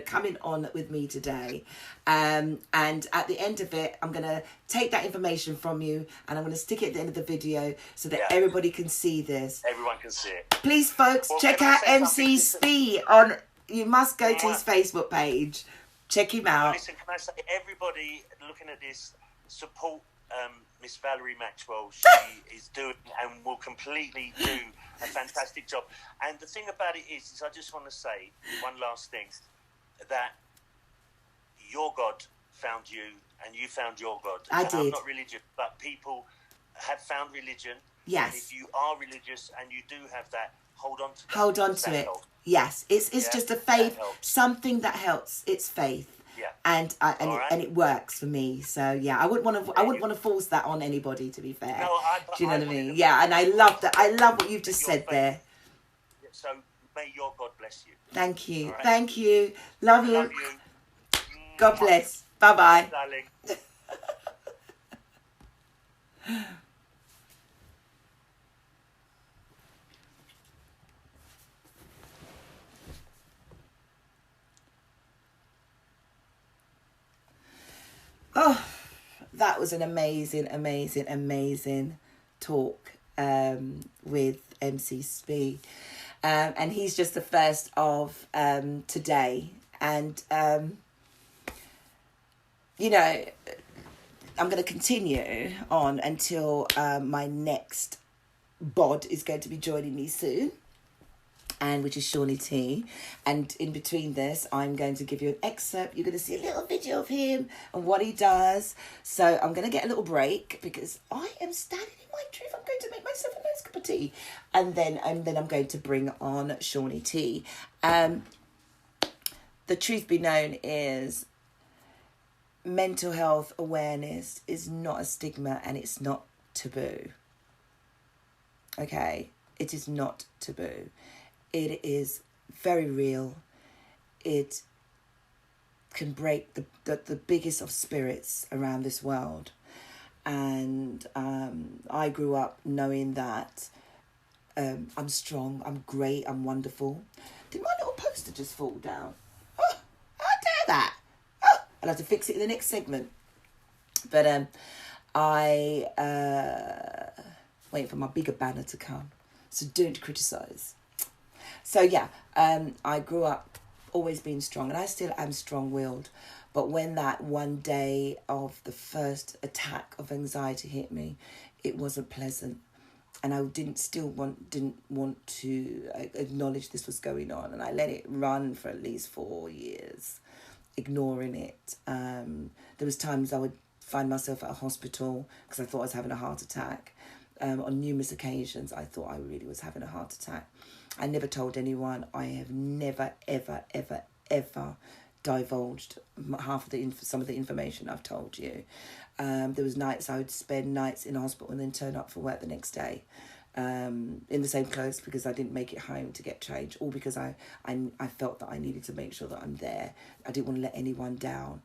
coming on with me today. And at the end of it, I'm going to take that information from you and I'm going to stick it at the end of the video so that everybody can see this. Everyone can see it. Please, folks, check out MC Spee on. You must go to his Facebook page. Check him out. Listen, can I say, everybody looking at this, support Miss Valerie Maxwell. She is doing and will completely do a fantastic job. And the thing about it is I just want to say one last thing, that your God found you and you found your God. I did. I'm not religious, but people have found religion. Yes. And if you are religious and you do have that, hold on to that. Hold on to it. Helps. Yes, it's just a faith, something that helps. It's faith. Yeah. And it works for me. So yeah, I wouldn't want to force that on anybody, to be fair. No, do you know what I mean? Yeah, and I love that. I love what you've just said there. So may your God bless you. Thank you. Right. Thank you. Love you. Love you. God bless. Bye-bye. Darling. Oh, that was an amazing talk with MC Spee. And he's just the first of today. And, you know, I'm going to continue on until my next bod is going to be joining me soon, and which is Seanie T. And in between this, I'm going to give you an excerpt. You're going to see a little video of him and what he does. So I'm going to get a little break because I am standing in my truth. I'm going to make myself a nice cup of tea, and then I'm going to bring on Seanie T. The truth be known is, mental health awareness is not a stigma and it's not taboo. Okay, it is not taboo. It is very real. It can break the biggest of spirits around this world. And I grew up knowing that I'm strong, I'm great, I'm wonderful. Did my little poster just fall down? Oh, how dare that? Oh, I'll have to fix it in the next segment. But waiting for my bigger banner to come. So don't criticise. So yeah, I grew up always being strong, and I still am strong-willed. But when that one day of the first attack of anxiety hit me, it wasn't pleasant, and I didn't want to acknowledge this was going on, and I let it run for at least 4 years, ignoring it. There was times I would find myself at a hospital because I thought I was having a heart attack. On numerous occasions, I thought I really was having a heart attack. I never told anyone. I have never, ever, ever, ever divulged some of the information I've told you. There was nights I would spend nights in a hospital and then turn up for work the next day in the same clothes because I didn't make it home to get changed, or because I felt that I needed to make sure that I'm there. I didn't want to let anyone down.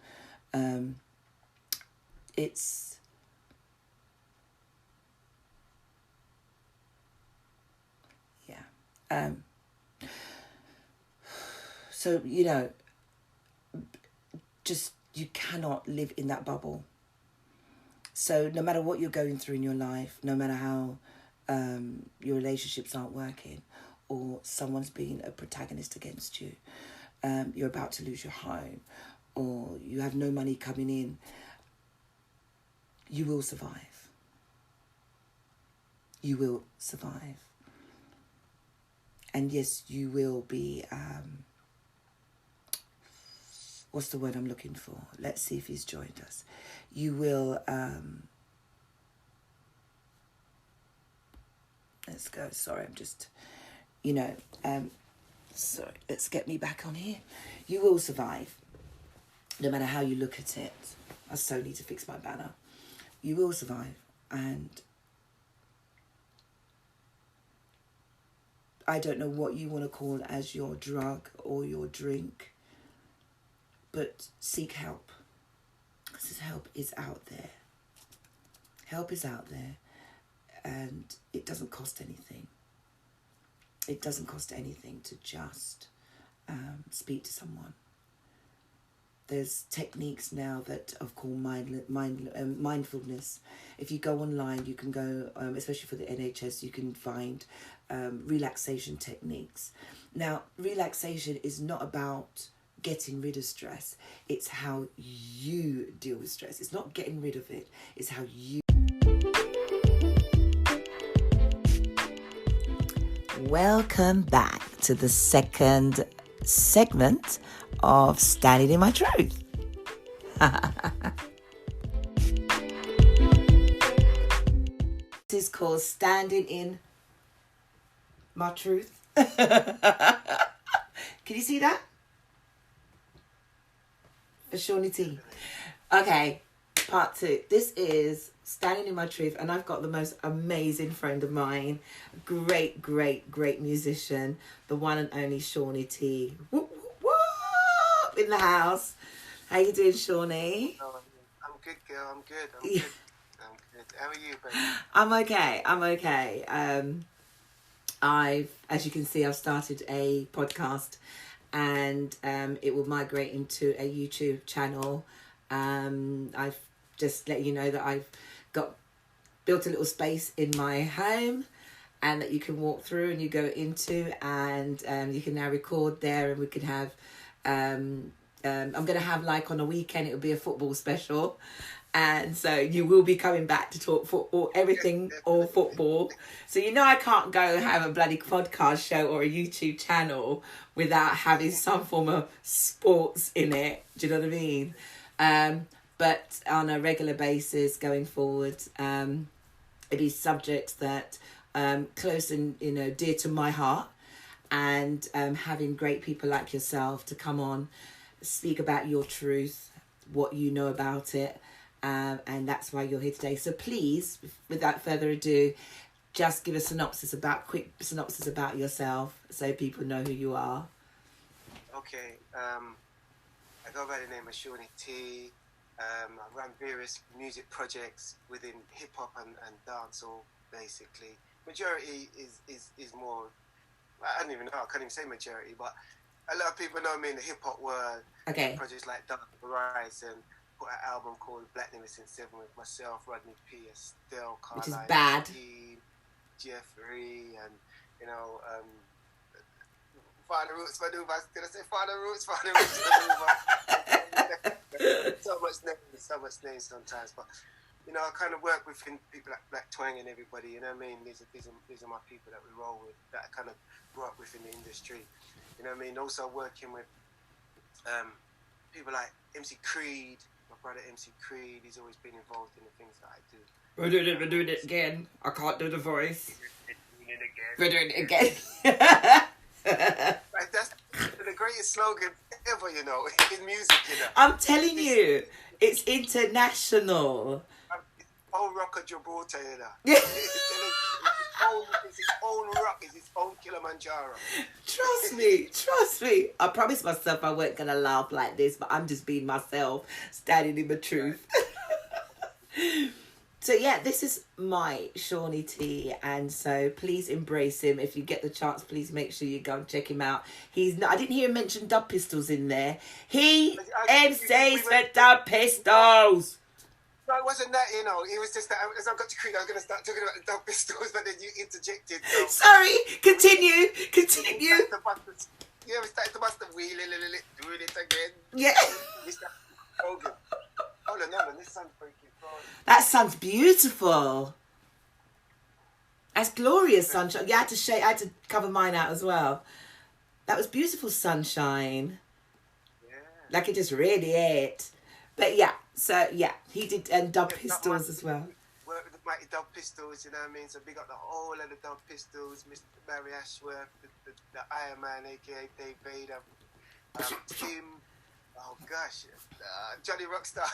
So, you know, just, you cannot live in that bubble. So no matter what you're going through in your life, no matter how your relationships aren't working, or someone's being a protagonist against you, you're about to lose your home, or you have no money coming in, you will survive. You will survive. And yes, you will be, what's the word I'm looking for? Let's see if he's joined us. You will, let's go. Sorry, I'm just, sorry, let's get me back on here. You will survive, no matter how you look at it. I so need to fix my banner. You will survive, and I don't know what you want to call as your drug or your drink, but seek help, because help is out there. Help is out there, and it doesn't cost anything. It doesn't cost anything to just speak to someone. There's techniques now that are called mindfulness. If you go online, you can go, especially for the NHS, you can find relaxation techniques. Now, relaxation is not about getting rid of stress. It's how you deal with stress. It's not getting rid of it. It's how you... Welcome back to the second segment of Standing in My Truth. This is called Standing in My Truth. Can you see that? For Seanie T. Okay, part 2. This is Standing in My Truth, and I've got the most amazing friend of mine, great musician, the one and only Seanie T. Whoop, whoop, whoop, in the house. How you doing, Seanie? Oh, I'm good, girl. I'm good. I'm good. How are you, baby? I'm okay. As you can see, I've started a podcast, and it will migrate into a YouTube channel. I've just let you know that I've built a little space in my home, and that you can walk through and you go into, and you can now record there, and we can have I'm going to have, like, on a weekend, it'll be a football special. And so you will be coming back to talk football, everything, all football. So you know I can't go have a bloody podcast show or a YouTube channel without having some form of sports in it. Do you know what I mean? But on a regular basis going forward, it'll be subjects that close and dear to my heart, and having great people like yourself to come on, speak about your truth, what you know about it. And that's why you're here today. So please, without further ado, just give a quick synopsis about yourself, so people know who you are. Okay, I go by the name of Seanie T. I run various music projects within hip hop and dancehall, basically. Majority is more, I don't even know, I can't even say majority, but a lot of people know me in the hip hop world. Okay. Projects like Dark Horizon. Put an album called Black Limits in 7 with myself, Rodney P, Estelle, Carlisle, which is bad. Jeffrey, and Father Roots Manuva. Did I say Father Roots Manuva? so much names sometimes, but I kind of work with people like Black Twang and everybody. You know what I mean? These are my people that we roll with, that I kind of grew up with in the industry. You know what I mean? Also working with people like MC Creed. My brother MC Creed, he's always been involved in the things that I do. We're doing it again. I can't do the voice. We're doing it again. Like, that's the greatest slogan ever, in music, I'm telling you, it's international. Old Rock of Gibraltar, Yeah. It's its own rock, it's its own Kilimanjaro. Trust me. I promised myself I weren't going to laugh like this, but I'm just being myself, standing in my truth. So yeah, this is my Seanie T, and so please embrace him. If you get the chance, please make sure you go and check him out. I didn't hear him mention Dub Pistols in there. He MCs for Dub Pistols. No, it wasn't that, It was just that as I got to Creed, I was going to start talking about the Dub Pistols, but then you interjected. So. Sorry, continue. We started to bust the wheel, doing it again. Yeah. Mr. Hogan. Hold on, this sounds freaking fun. That sounds beautiful. That's glorious, sunshine. Yeah, I had to cover mine out as well. That was beautiful, sunshine. Yeah. Like it just really ate. But yeah, so yeah, he did Dub Pistols as well. Worked with the mighty Dub Pistols, you know what I mean? So big up the whole of the Dub Pistols, Mr. Barry Ashworth, the Iron Man, aka Dave Vader, Tim. Oh gosh, Johnny Rockstar.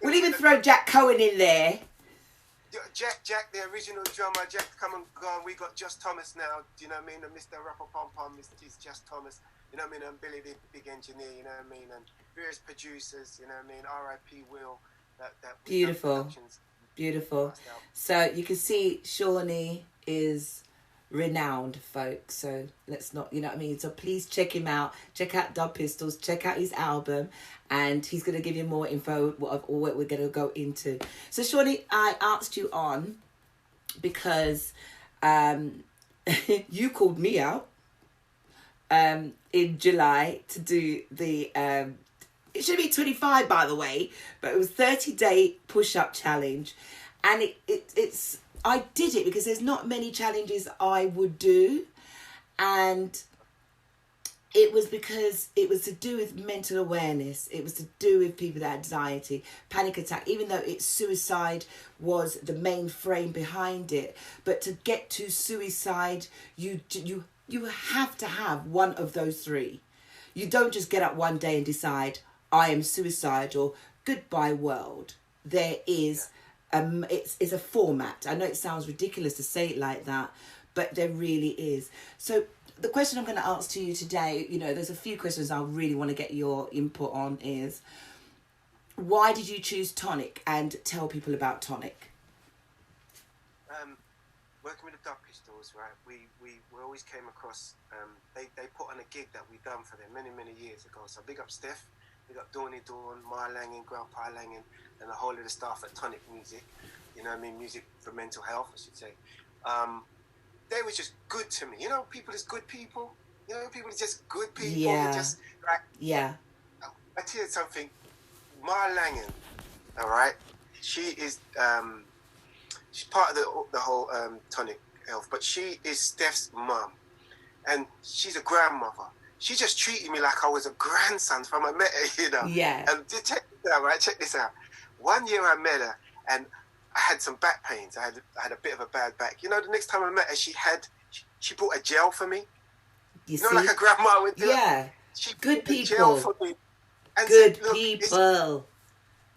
We'll even throw Jack Cohen in there. Jack, the original drummer. Jack, come and gone. We got Just Thomas now. Do you know what I mean? And Mr. Rapper Pom Pom is Just Thomas. You know what I mean? And Billy, the big engineer. You know what I mean? And various producers. You know what I mean? R.I.P. Will. That Beautiful. So you can see Seanie is renowned, folks, so let's not, you know what I mean, so please check him out, check out Dub Pistols, check out his album, and he's going to give you more info of what we're going to go into. So Seanie, I asked you on because you called me out in July to do the it should be 25, by the way, but it was 30-day push-up challenge, and it's I did it because there's not many challenges I would do, and it was because it was to do with mental awareness. It was to do with people that had anxiety, panic attack, even though suicide was the main frame behind it. But to get to suicide, you have to have one of those three. You don't just get up one day and decide, I am suicidal, goodbye world. There is, it's a format. I know it sounds ridiculous to say it like that, but there really is. So the question I'm going to ask to you today, there's a few questions I really want to get your input on, is why did you choose Tonic, and tell people about Tonic? Working with the Dub Pistols, right, we always came across, they put on a gig that we done for them many years ago. So big up Steph, big up Dawny Dawn, Ma Langen, Grandpa Langen, and the whole of the staff at Tonic Music, music for mental health, I should say. They were just good to me. People is good people. People are just good people. Yeah. Just like, yeah. I tell you something. Ma Langen, all right. She is she's part of the whole Tonic Health, but she is Steph's mum, and she's a grandmother. She just treated me like I was a grandson from I met her. Yeah. And check this out, right? Check this out. One year I met her, and I had some back pains. I had a bit of a bad back. The next time I met her, she bought a gel for me. You see? Like a grandma would do. Yeah. She good bought a people. gel for me. And good said, people.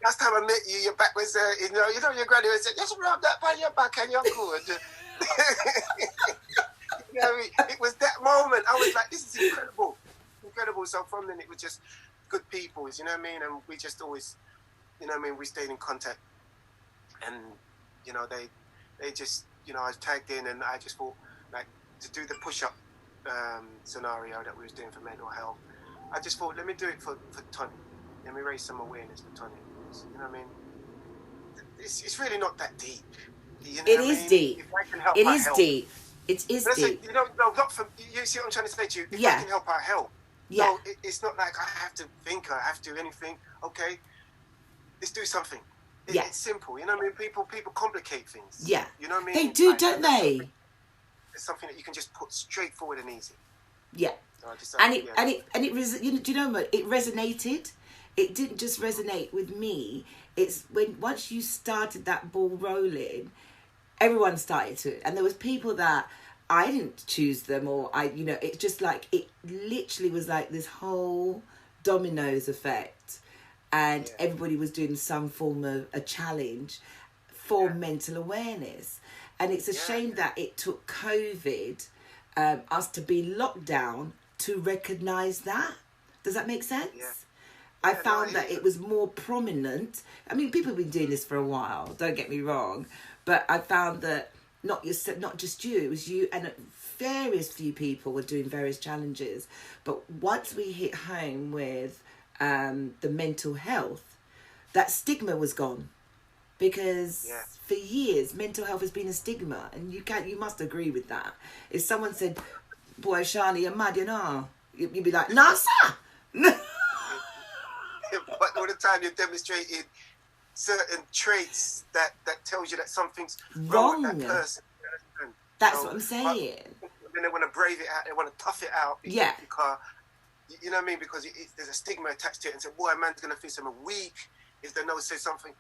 Last time I met you, your back was, your granny said, just rub that on your back and you're good. It was that moment. I was like, this is incredible. Incredible. So from then, it was just good people, And we just always, we stayed in contact. And, they just, I was tagged in, and I just thought, like, to do the push-up scenario that we was doing for mental health, I just thought, let me do it for Tonic. Let me raise some awareness for Tonic. It's really not that deep. It is deep. If I can help, it is deep. It is deep. Not for you. See what I'm trying to say to you? If I can help, I help. Yeah. So it's not like I have to think, I have to anything. Okay, let's do something. It's simple. People complicate things. Yeah. They do, don't they? It's something that you can just put straightforward and easy. Yeah. So do you know what? It resonated. It didn't just resonate with me. It's once you started that ball rolling, everyone started to. And there was people that I didn't choose them, or it's just like, it literally was like this whole dominoes effect. And everybody was doing some form of a challenge for mental awareness. And it's a shame that it took COVID, us to be locked down, to recognise that. Does that make sense? Yeah. I found that it was more prominent. I mean, people have been doing this for a while, don't get me wrong. But I found that not just you, it was you and various few people were doing various challenges. But once we hit home with the mental health, that stigma was gone. Because for years, mental health has been a stigma. And you must agree with that. If someone said, boy, Seanie, you're mad, you'd be like, nah, sir. But all the time you're demonstrating certain traits that tells you that something's wrong with that person. That's what I'm saying. Then they want to brave it out. They want to tough it out. Because you know what I mean? Because there's a stigma attached to it, and say, "Boy, a man's gonna feel something weak if they know say something."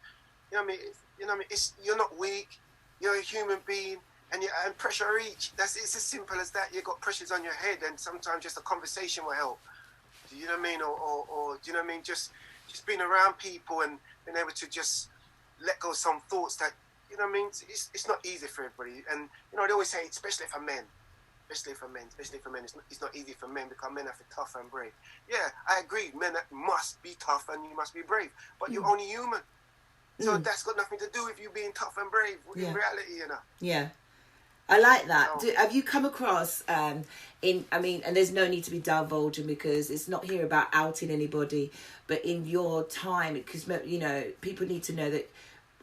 You know what I mean? You're not weak. You're a human being, and pressure each. It's as simple as that. You've got pressures on your head, and sometimes just a conversation will help. Do you know what I mean? Or do you know what I mean? Just being around people and being able to just let go of some thoughts that, you know what I mean? It's not easy for everybody. And, they always say, especially for men, it's not easy for men because men have to be tough and brave. Yeah, I agree. Men must be tough and you must be brave. But you're only human. So that's got nothing to do with you being tough and brave in reality, Yeah. I like that. Have you come across, and there's no need to be divulging because it's not here about outing anybody, but in your time, because, people need to know that,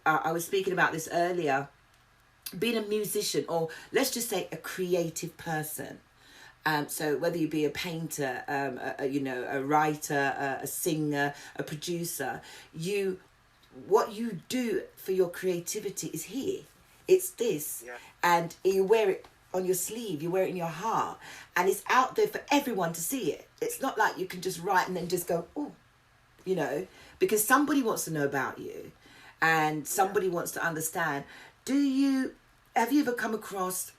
I was speaking about this earlier, being a musician, or let's just say a creative person. So whether you be a painter, a writer, a singer, a producer, what you do for your creativity is here. It's this. Yeah. And you wear it on your sleeve, you wear it in your heart, and it's out there for everyone to see it. It's not like you can just write and then just go, oh, you know, because somebody wants to know about you and somebody wants to understand. Have you ever come across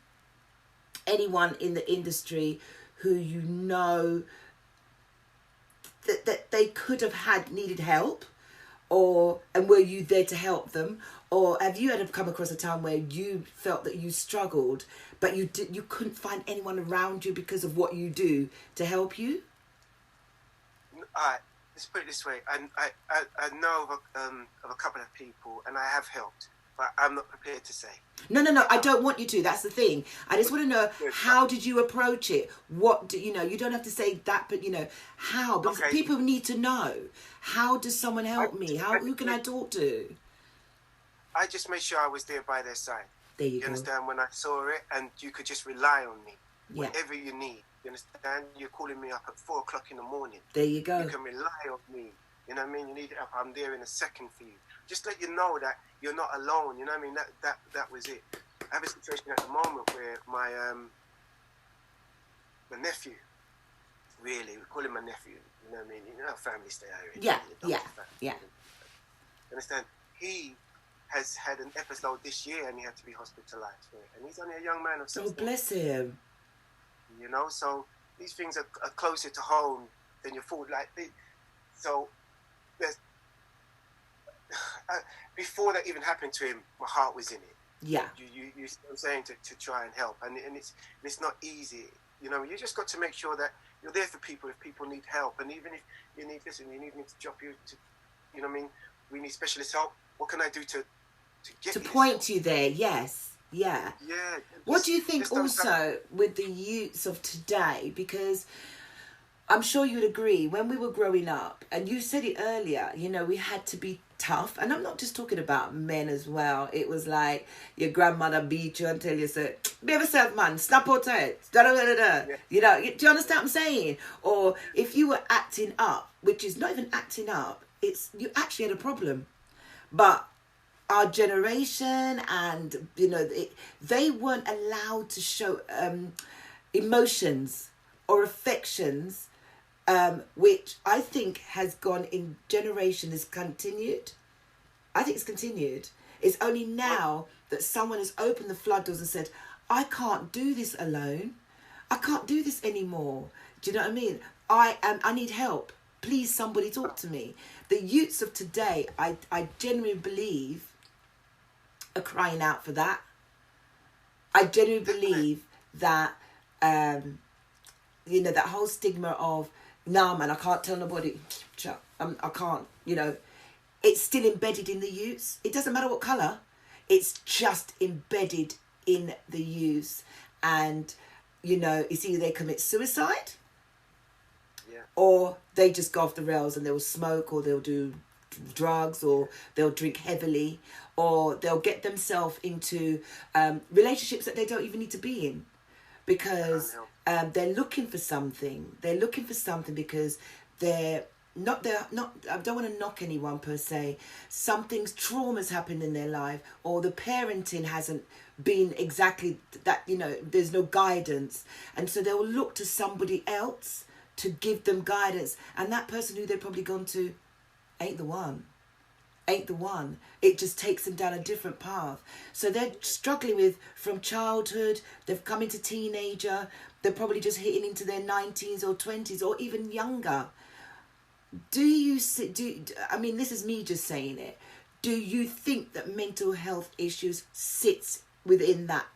anyone in the industry who you know that they could have needed help, and were you there to help them? Or have you ever come across a time where you felt that you struggled, but you couldn't find anyone around you because of what you do to help you? Let's put it this way. I know of a couple of people, and I have helped, but I'm not prepared to say. No, I don't want you to. That's the thing. I just want to know, how did you approach it? What do you know? You don't have to say that, but you know, how? Because people need to know. How does someone help me? Who can I talk to? I just made sure I was there by their side. There you go. Understand? When I saw it, and you could just rely on me. Yeah. Whatever you need. You understand? You're calling me up at 4 o'clock in the morning. There you go. You can rely on me. You know what I mean? You need help. I'm there in a second for you. Just let you know that you're not alone. You know what I mean? That was it. I have a situation at the moment where my nephew, really, we call him my nephew. You know what I mean? You know how families stay out here. Yeah. You understand? He has had an episode this year and he had to be hospitalized for it. And he's only a young man of 16. Oh, bless him. You know, so these things are closer to home than you thought. So there's before that even happened to him, my heart was in it. Yeah. You I'm saying to try and help, and it's not easy. You know, you just got to make sure that you're there for people if people need help, and even if you need this and you need me to drop you to, you know what I mean, we need specialist help. What can I do to get to this point help? you there? Yes. Yeah. Yeah. What do you think also with the youths of today? Because I'm sure you'd agree, when we were growing up, and you said it earlier, you know, we had to be tough. And I'm not just talking about men as well. It was like your grandmother beat you until you said, behave yourself, man, snap out it. Yeah. You know, do you understand what I'm saying? Or if you were acting up, which is not even acting up, it's you actually had a problem. But our generation and, you know, they weren't allowed to show emotions or affections, which I think has gone in generation, has continued. I think it's continued. It's only now that someone has opened the flood doors and said, I can't do this alone. I can't do this anymore. Do you know what I mean? I need help. Please, somebody talk to me. The youths of today, I genuinely believe, are crying out for that. I genuinely believe that, you know, that whole stigma of, nah, man, I can't tell nobody, I can't, you know, it's still embedded in the youths. It doesn't matter what colour, it's just embedded in the youths. And, you know, it's either they commit suicide, or they just go off the rails and they'll smoke, or they'll do drugs, or they'll drink heavily, or they'll get themselves into relationships that they don't even need to be in, because they're looking for something. They're looking for something because they're not. I don't want to knock anyone per se. Something's trauma's happened in their life, or the parenting hasn't been exactly that. You know, there's no guidance, and so they'll look to somebody else to give them guidance, and that person who they've probably gone to ain't the one. It just takes them down a different path. So they're struggling with, from childhood, they've come into teenager, they're probably just hitting into their 19s or 20s or even younger. I mean, this is me just saying it. Do you think that mental health issues sits within that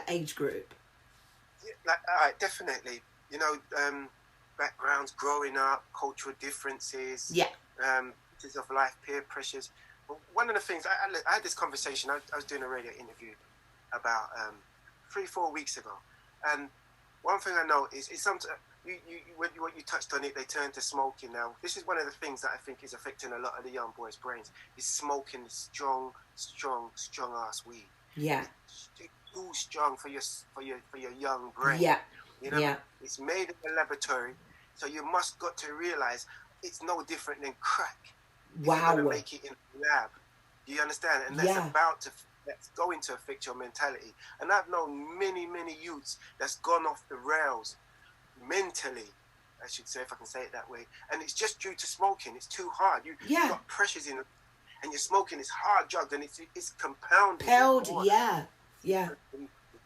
age group? Yeah, definitely. You know, backgrounds, growing up, cultural differences. Yeah. Of life, peer pressures. But one of the things, I had this conversation, I was doing a radio interview about 3-4 weeks ago, and one thing I know is sometimes you touched on it, they turn to smoking now. This is one of the things that I think is affecting a lot of the young boys' brains, is smoking strong ass weed. Yeah. It's too strong for your young brain. Yeah. You know, yeah. It's made in a laboratory, so you must got to realize it's no different than crack. Wow. You're going to make it in the lab. Do you understand? And that's about to that's going to affect your mentality. And I've known many youths that's gone off the rails mentally, I should say, if I can say it that way. And it's just due to smoking. It's too hard. You've got pressures in, and you're smoking. It's hard drugs, and it's compounding. Yeah.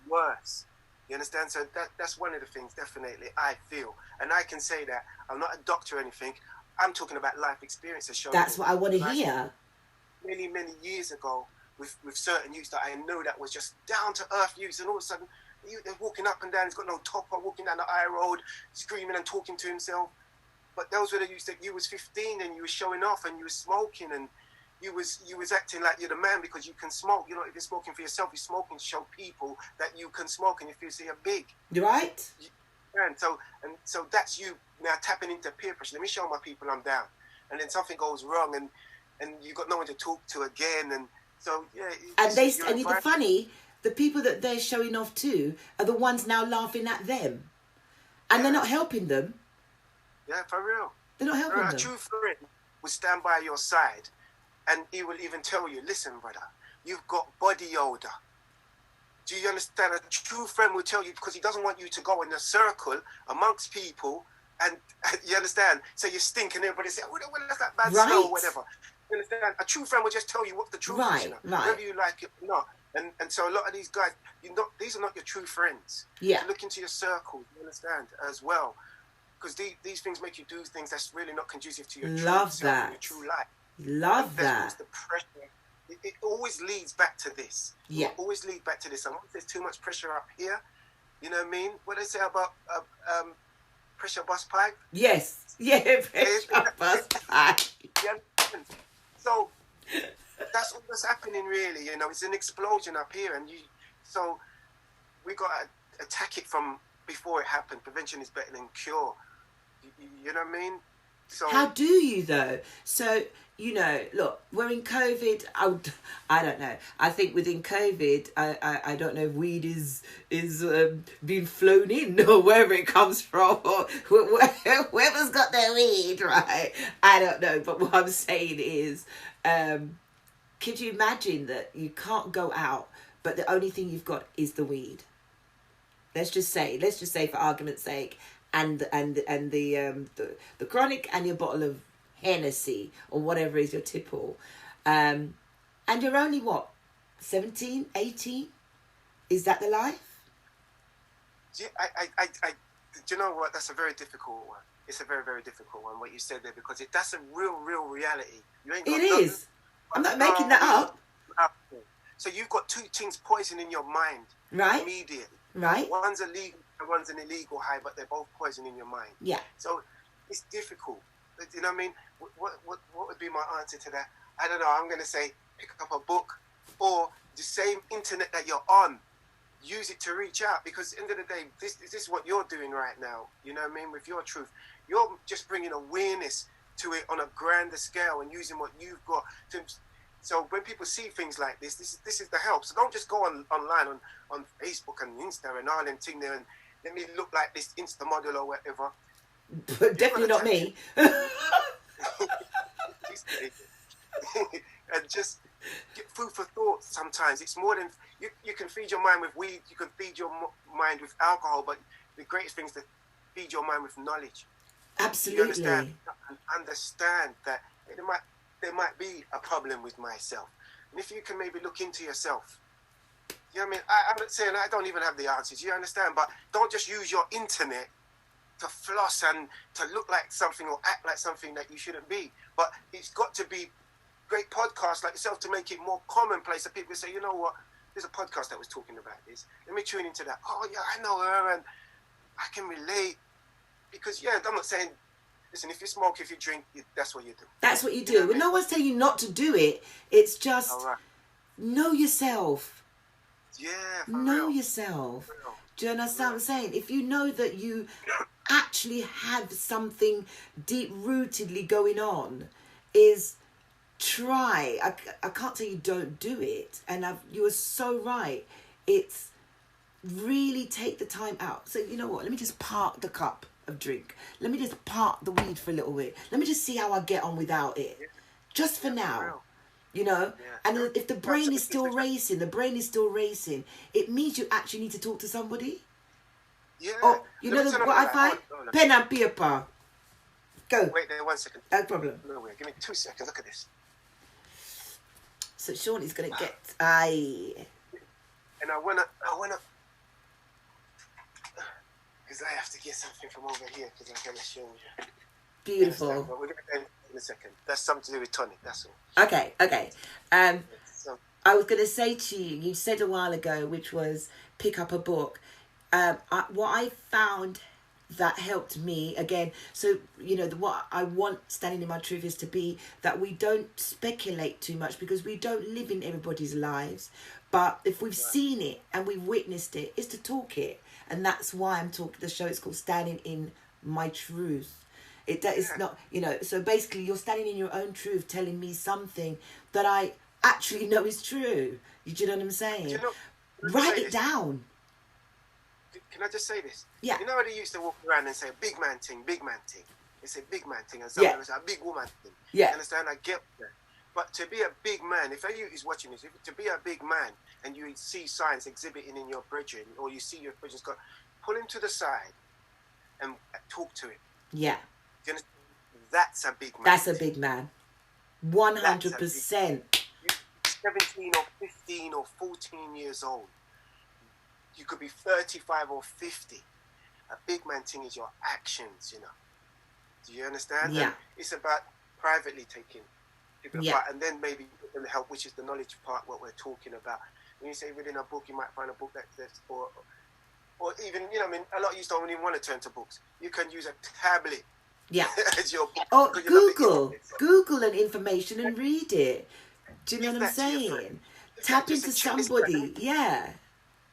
Worse. You understand? So that's one of the things, definitely, I feel. And I can say that I'm not a doctor or anything. I'm talking about life experiences. That's what I want to hear. Many years ago, with certain youths that I knew that was just down to earth youths, and all of a sudden they're walking up and down, he's got no top on, walking down the high road, screaming and talking to himself. But those were the youths that you was 15 and you were showing off and you were smoking and you was acting like you're the man because you can smoke. You know, if you're smoking for yourself, you're smoking to show people that you can smoke and you feel so you're big. Right. And so that's you now tapping into peer pressure. Let me show my people I'm down. And then something goes wrong and you got no one to talk to again, and so and the funny, the people that they're showing off to are the ones now laughing at them, and they're not helping them. Yeah, for real. They're not helping them. A true friend will stand by your side, and he will even tell you, "Listen, brother, you've got body odor." Do you understand? A true friend will tell you because he doesn't want you to go in a circle amongst people, and you understand. So you stink, and everybody say, "What is that bad smell or whatever?" You understand? A true friend will just tell you what the truth is, you know, whether you like it or not. And so a lot of these guys, these are not your true friends. Yeah. So look into your circle, you understand, as well. Because these things make you do things that's really not conducive to your your true life. Love that. The pressure. It always leads back to this. Yeah. It always leads back to this. And once there's too much pressure up here, you know what I mean? What they say about pressure bust pipe? Yes. Yeah, pressure bust pipe. Yeah. So that's all that's happening, really. You know, it's an explosion up here, and so we got to attack it from before it happened. Prevention is better than cure. You know what I mean? So how do you though? So you know, look, we're in COVID. I don't know. I think within COVID, I don't know if weed is being flown in or wherever it comes from, or whoever's got their weed, right? I don't know. But what I'm saying is, could you imagine that you can't go out, but the only thing you've got is the weed? Let's just say for argument's sake, and the chronic and your bottle of Hennessy or whatever is your tipple, and you're only what, 17, 18? Is that the life? Yeah, I do you know what? That's a very difficult one. It's a very, very difficult one, what you said there, because that's a real reality. You ain't got it is. I'm not making that up. So you've got two things poisoning your mind, right? Immediately, right? One's a legal and one's an illegal high, but they're both poisoning your mind. Yeah. So it's difficult. You know what I mean? What would be my answer to that? I don't know. I'm going to say pick up a book, or the same internet that you're on, use it to reach out, because at the end of the day, this is what you're doing right now. You know what I mean? With your truth, you're just bringing awareness to it on a grander scale and using what you've got to. So when people see things like this is the help. So don't just go online on Facebook and Insta and all them thing there and let me look like this Insta model or whatever. Definitely not me. And just get food for thought. Sometimes it's more than you can feed your mind with weed, you can feed your mind with alcohol, but the greatest thing is to feed your mind with knowledge. Absolutely. You understand that there might be a problem with myself, and if you can maybe look into yourself. You know what I mean? I'm not saying I don't even have the answers, you understand, but don't just use your internet to floss and to look like something or act like something that you shouldn't be. But it's got to be great podcasts like yourself to make it more commonplace, that people say, you know what, there's a podcast that was talking about this. Let me tune into that. Oh yeah, I know her and I can relate. Because I'm not saying, listen, if you smoke, if you drink, that's what you do. That's what you do. Well, no one's telling you not to do it. It's just know yourself. Yeah, know yourself. Do you understand what I'm saying? If you know that you actually have something deep-rootedly going on, is try. I can't tell you don't do it. And you are so right. It's really take the time out. So you know what? Let me just park the cup of drink. Let me just park the weed for a little bit. Let me just see how I get on without it. Just for now. you know. Yeah. And if the brain is still racing, it means you actually need to talk to somebody. Yeah. Oh, you know what I find? Pen and paper. Go. Wait there 1 second. No problem. No way. Give me 2 seconds. Look at this. So Shawnee's gonna get And I wanna, because I have to get something from over here because I'm gonna show you. Beautiful. But we're gonna go in a second. That's something to do with tonic. That's all. Okay. I was gonna say to you, you said a while ago, which was pick up a book. What I found that helped me again. So what I want standing in my truth is to be that we don't speculate too much because we don't live in everybody's lives. But if we've seen it and we've witnessed it, is to talk it. And that's why I'm talking. The show is called Standing in My Truth. It's not, so basically you're standing in your own truth, telling me something that I actually know is true. You know what I'm saying? Write it down. Can I just say this? Yeah. You know how they used to walk around and say, big man thing, big man thing. They say big man thing, and someone say a big woman thing. Yeah. You understand? I get that. But to be a big man, if you is watching this, to be a big man and you see signs exhibiting in your brethren, or you see your brethren's got, pull him to the side and talk to him. Yeah. You understand? That's a big man. That's a big man. 100%. 17 or 15 or 14 years old. You could be 35 or 50. A big man thing is your actions, Do you understand? Yeah. And it's about privately taking people apart, and then maybe the help, which is the knowledge part, what we're talking about. When you say within a book, you might find a book that's or even, a lot of you don't even want to turn to books. You can use a tablet. Yeah. As your book. Or Google an information and read it. Do you know what I'm saying? Tap into somebody. Yeah.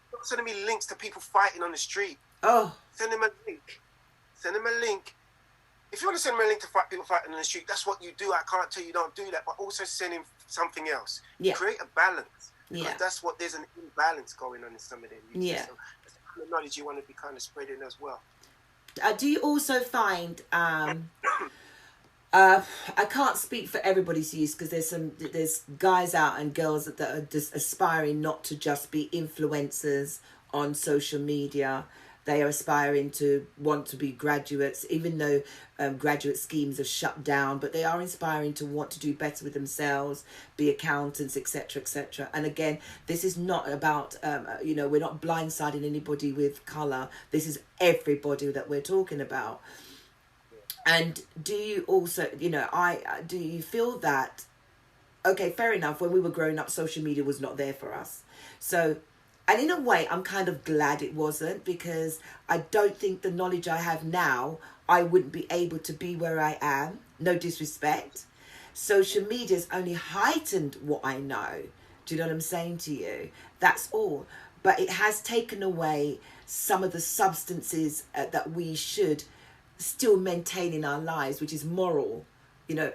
Stop sending me links to people fighting on the street. Oh. Send them a link. If you want to send them a link to people fighting on the street, that's what you do. I can't tell you don't do that, but also send him something else. Yeah. Create a balance. Because Yeah. that's what, there's an imbalance going on in some of them. Yeah. So that's the kind of knowledge you want to be kind of spreading as well. Do you also find I can't speak for everybody's use because there's guys out and girls that are just aspiring not to just be influencers on social media. They are aspiring to want to be graduates, even though graduate schemes are shut down, but they are inspiring to want to do better with themselves, be accountants, etc., etc. And again, this is not about, we're not blindsiding anybody with colour. This is everybody that we're talking about. And do you also, do you feel that, okay, fair enough, when we were growing up, social media was not there for us. So, and in a way, I'm kind of glad it wasn't, because I don't think the knowledge I have now, I wouldn't be able to be where I am. No disrespect. Social media's only heightened what I know. Do you know what I'm saying to you? That's all. But it has taken away some of the substances that we should still maintain in our lives, which is moral,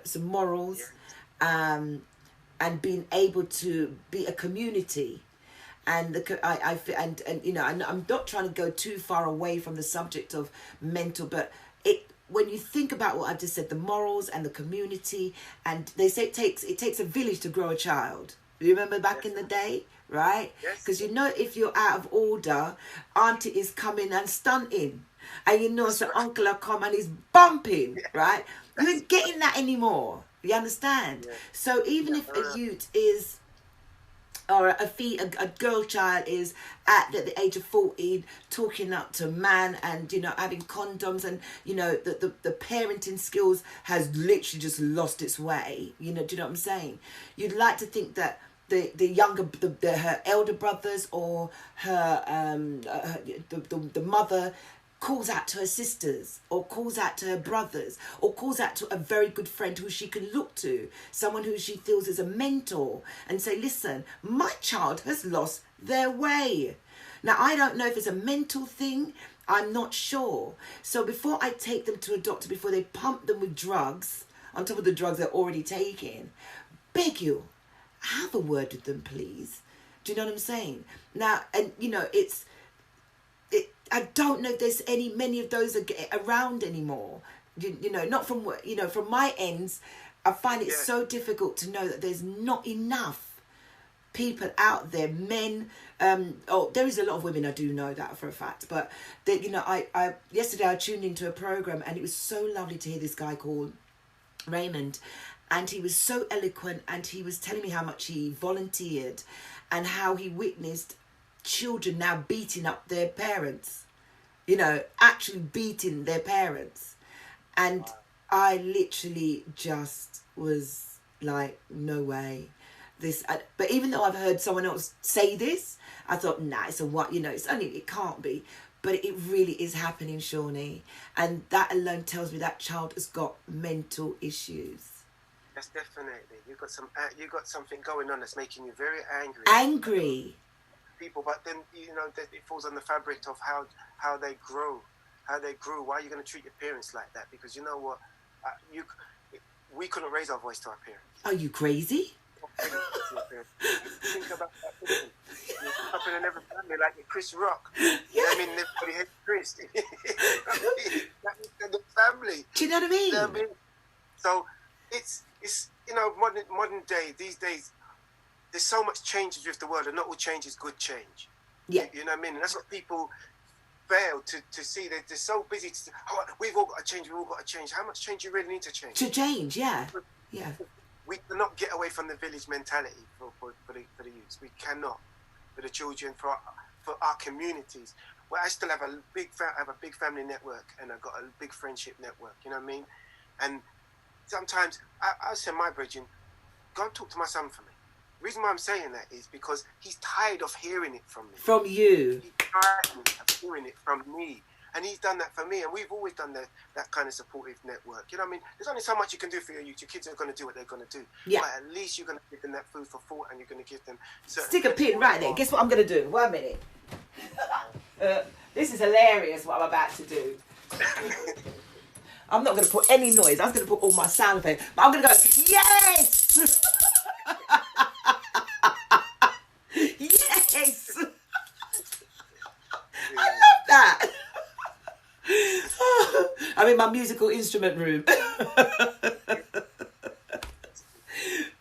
some morals, and being able to be a community. And I'm not trying to go too far away from the subject of mental, but when you think about what I've just said, the morals and the community, and they say it takes a village to grow a child. You remember back in the day, right? Because if you're out of order, auntie is coming and stunting. And so uncle will come and he's bumping, right? You ain't getting that anymore. You understand? Yeah. So even if a youth is, or a girl child is at the age of 14 talking up to man and, having condoms, and, the parenting skills has literally just lost its way. Do you know what I'm saying? You'd like to think that the younger, her elder brothers or the mother calls out to her sisters, or calls out to her brothers, or calls out to a very good friend who she can look to, someone who she feels is a mentor, and say, listen, my child has lost their way. Now, I don't know if it's a mental thing. I'm not sure. So before I take them to a doctor, before they pump them with drugs, on top of the drugs they're already taking, beg you, have a word with them, please. Do you know what I'm saying? Now, and, I don't know if there's many of those around anymore. you know, not from, you know, from my ends, I find it so difficult to know that there's not enough people out there, men. There is a lot of women, I do know that for a fact, but that, you know, I yesterday I tuned into a program, and it was so lovely to hear this guy called Raymond, and he was so eloquent, and he was telling me how much he volunteered and how he witnessed children now beating up their parents, you know, actually beating their parents. And I literally just was like, no way. But even though I've heard someone else say this, I thought, nah, it's a what, you know, it can't be. But it really is happening, Seanie. And that alone tells me that child has got mental issues. Yes, definitely. You got something going on that's making you very angry. Angry. People, but then, you know, it falls on the fabric of how they grow. How they grew. Why are you going to treat your parents like that? Because you know what? We couldn't raise our voice to our parents. Are you crazy? Think about that. You're up in another family like Chris Rock. Yeah. You know what I mean? Everybody hates Chris. That is the family. Do you know what I mean? You know what I mean? So it's you know, modern day, these days, there's so much changes with the world, and not all change is good change. Yeah. You know what I mean? And that's what people fail to see. They're so busy to say, oh, we've all got to change, How much change you really need to change? To change, yeah. Yeah. We cannot get away from the village mentality for the youths. We cannot. For the children, for our communities. Well, I still have a big family network, and I've got a big friendship network, you know what I mean? And sometimes I say my brethren, go and talk to my son for me. The reason why I'm saying that is because he's tired of hearing it from me. From you. He's tired of hearing it from me. And he's done that for me, and we've always done that kind of supportive network. You know what I mean? There's only so much you can do for your youth. Your kids are going to do what they're going to do. Yeah. But at least you're going to give them that food for thought, and you're going to give them... Stick a pin right there. Guess what I'm going to do? 1 minute. This is hilarious what I'm about to do. I'm not going to put any noise. I was going to put all my sound effects. But I'm going to go, yes! Yes! I love that. I'm in my musical instrument room.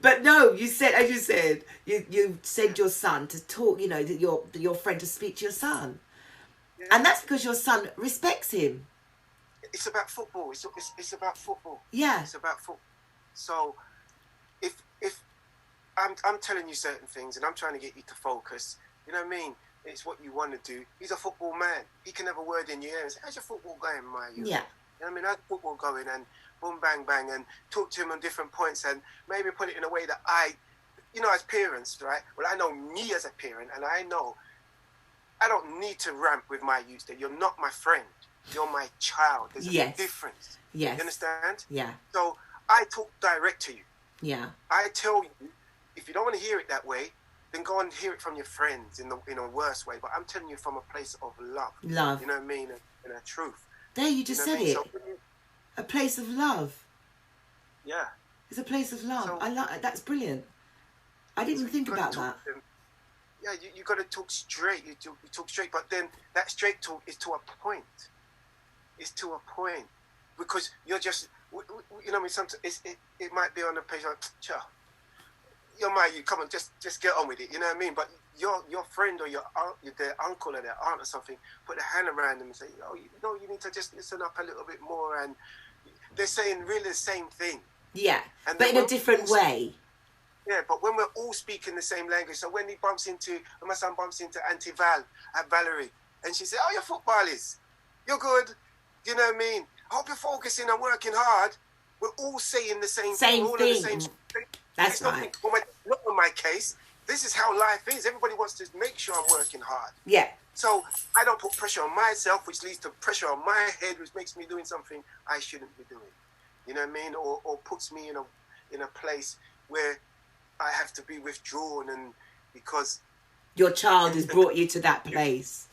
But no, you said, as you said, you sent your son to talk, you know, your friend to speak to your son. Yeah. And that's because your son respects him. It's about football. It's about football. Yeah. It's about football. So if I'm telling you certain things and I'm trying to get you to focus, you know what I mean? It's what you want to do. He's a football man. He can have a word in your ear and say, how's your football going, my youth? Yeah. You know what I mean? How's football going? And boom, bang, bang, and talk to him on different points and maybe put it in a way that you know, as parents, right? Well, I know me as a parent, and I know I don't need to ramp with my youth that you're not my friend. You're my child. There's a big difference. Yes. You understand? Yeah. So I talk direct to you. Yeah. I tell you, if you don't want to hear it that way, then go and hear it from your friends in a worse way. But I'm telling you from a place of love. Love. You know what I mean? And a truth. There, you just said it. So, a place of love. Yeah. It's a place of love. So, that's brilliant. I didn't think about that. Yeah, you got to talk straight. You talk straight, but then that straight talk is to a point. It's to a point. Because you're just, you know what I mean? Sometimes it might be on the page like, you come on, just get on with it. You know what I mean? But your friend or their uncle or their aunt or something put a hand around them and say, oh, you need to just listen up a little bit more. And they're saying really the same thing. Yeah, but in a different way. Yeah, but when we're all speaking the same language, so when my son bumps into Auntie Valerie, and she says, oh, you're footballers, you're good, you know what I mean? I hope you're focusing and working hard. We're all saying the same thing. All thing. The same thing. That's right. Not in my case. This is how life is. Everybody wants to make sure I'm working hard. Yeah. So I don't put pressure on myself, which leads to pressure on my head, which makes me doing something I shouldn't be doing. You know what I mean? Or puts me in a place where I have to be withdrawn, and because your child has brought you to that place.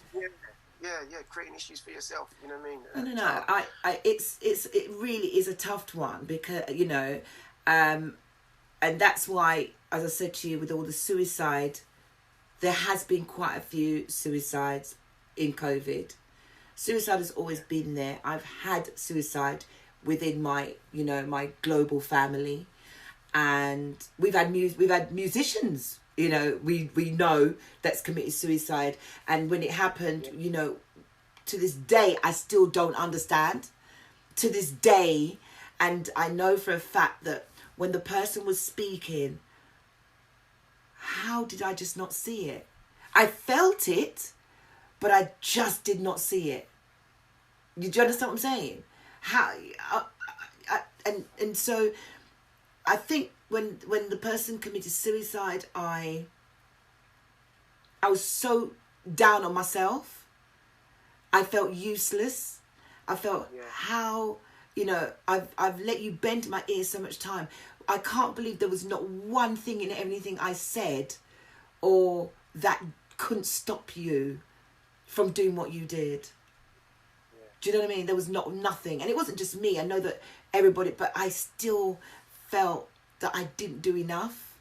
Yeah, creating issues for yourself. You know what I mean? No. It really is a tough one because and that's why, as I said to you, with all the suicide, there has been quite a few suicides in COVID. Suicide has always been there. I've had suicide within my, you know, my global family. And we've had musicians, you know, we know that's committed suicide. And when it happened, you know, to this day, I still don't understand. To this day. And I know for a fact that when the person was speaking, how did I just not see it? I felt it, but I just did not see it. Do you understand what I'm saying? How? And so I think when the person committed suicide, I was so down on myself. I felt useless. I felt how, you know, I've let you bend my ears so much time. I can't believe there was not one thing in anything I said or that couldn't stop you from doing what you did. Do you know what I mean? There was nothing. And it wasn't just me. I know that everybody, but I still felt that I didn't do enough.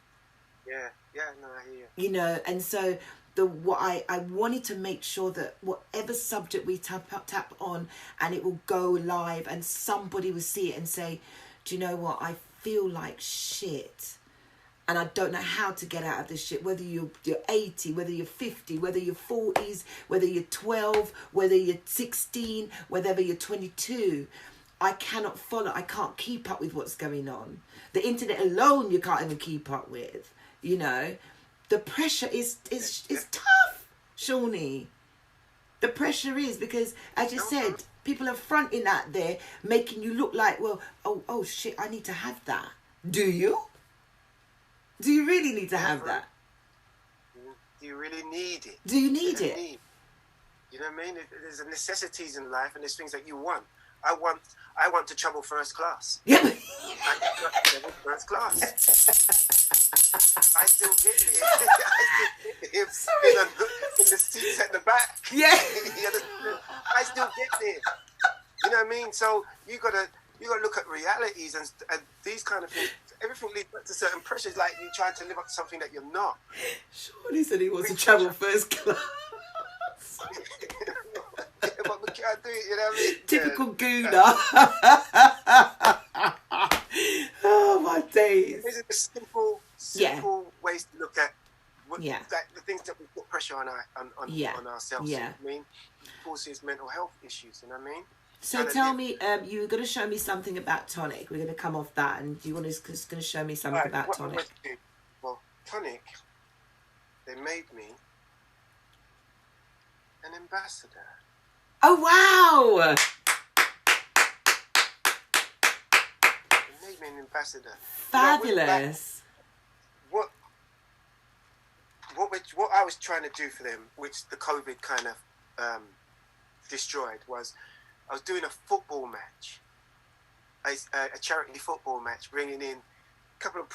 Yeah, no, I hear you. You know, and so I wanted to make sure that whatever subject we tap on, and it will go live and somebody will see it and say, do you know what? I feel like shit. And I don't know how to get out of this shit, whether you're 80, whether you're 50, whether you're 40s, whether you're 12, whether you're 16, whether you're 22. I cannot follow. I can't keep up with what's going on. The internet alone, you can't even keep up with. You know, the pressure is tough, Seanie. The pressure is because, as you said, people are fronting out there, making you look like, well, oh shit, I need to have that. Do you? Do you really need to have that? Do you really need it? Do you need it? You know what I mean? There's necessities in life, and there's things that you want. I want to travel first class. Yeah. I want to travel first class. I still get it. in the seats at the back. Yeah. I still get it. You know what I mean? So you gotta look at realities and these kind of things. Everything leads back to certain pressures, like you trying to live up to something that you're not. Seanie said he wants to travel first class. But we can't do it, you know what I mean? Typical gooner. Oh my days. These are the simple ways to look at the things that we put pressure on ourselves. Yeah. I mean, it causes mental health issues, you know what I mean? So tell me, you were going to show me something about tonic. We're going to come off that, and you want to show me something about tonic. Well, tonic, they made me an ambassador. Oh wow! They made me an ambassador. Fabulous. What I was trying to do for them, which the COVID kind of destroyed, was I was doing a football match, a charity football match, bringing in a couple of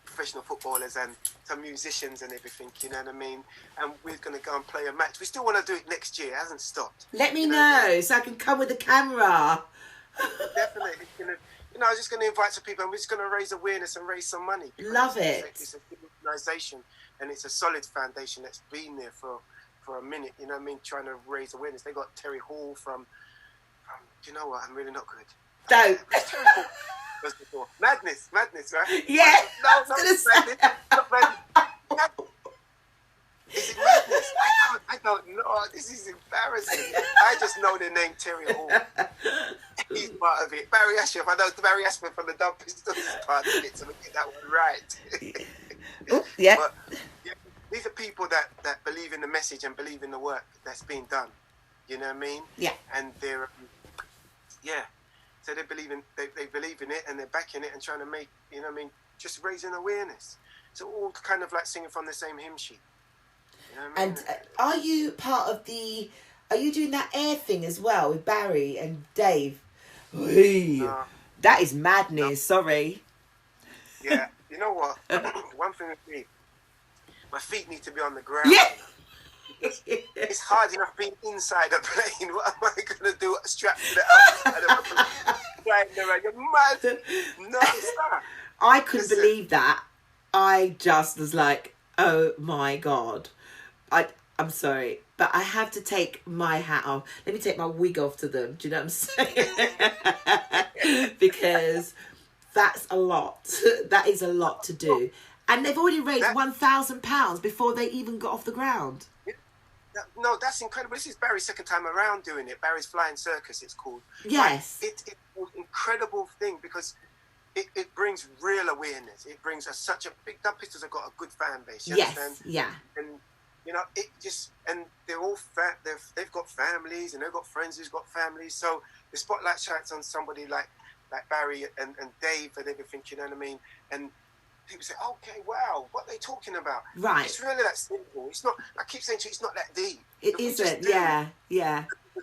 professional footballers and some musicians and everything, you know what I mean? And we're going to go and play a match. We still want to do it next year. It hasn't stopped. Let me know so I can come with the camera. Definitely. I was just going to invite some people, and we're just going to raise awareness and raise some money. Love it. It's a good organisation, and it's a solid foundation that's been there for a minute, you know what I mean, trying to raise awareness. They got Terry Hall from do you know what? I'm really not good. Don't. Terry Hall was before. Madness, right? Yeah. No, not madness. Not madness. Is it madness? I don't know. This is embarrassing. I just know the name Terry Hall. He's part of it. Barry Ashworth. I know Barry Ashworth from the Dumb Pistols is part of it, so we get that one right. Ooh, yeah. But these are people that believe in the message and believe in the work that's being done. You know what I mean? Yeah. And they're, so they believe in it, and they're backing it and trying to make, you know what I mean, just raising awareness. So all kind of like singing from the same hymn sheet. You know what I mean? And are you part of are you doing that air thing as well with Barry and Dave? No. That is madness, no. Sorry. Yeah, you know what? One thing with me, my feet need to be on the ground. Yeah. It's hard enough being inside a plane. What am I going to do? Strapped to the outside flying around. You're mad. No, stop. I couldn't believe that. I just was like, oh my God. I'm sorry. but I have to take my hat off. Let me take my wig off to them. Do you know what I'm saying? Because that's a lot. That is a lot to do. And they've already raised £1,000 before they even got off the ground. No, that's incredible. This is Barry's second time around doing it. Barry's Flying Circus, it's called. Yes. It's an incredible thing because it brings real awareness. It brings us such a big... Dumb Pistols have got a good fan base, you understand? Yeah. And, you know, it just... And they're all... They've got families and they've got friends who's got families. So the spotlight shines on somebody like Barry and Dave and everything, you know what I mean? And people say, okay, wow, what are they talking about? Right. It's really that simple. It's not... I keep saying to you, it's not that deep. It isn't, yeah.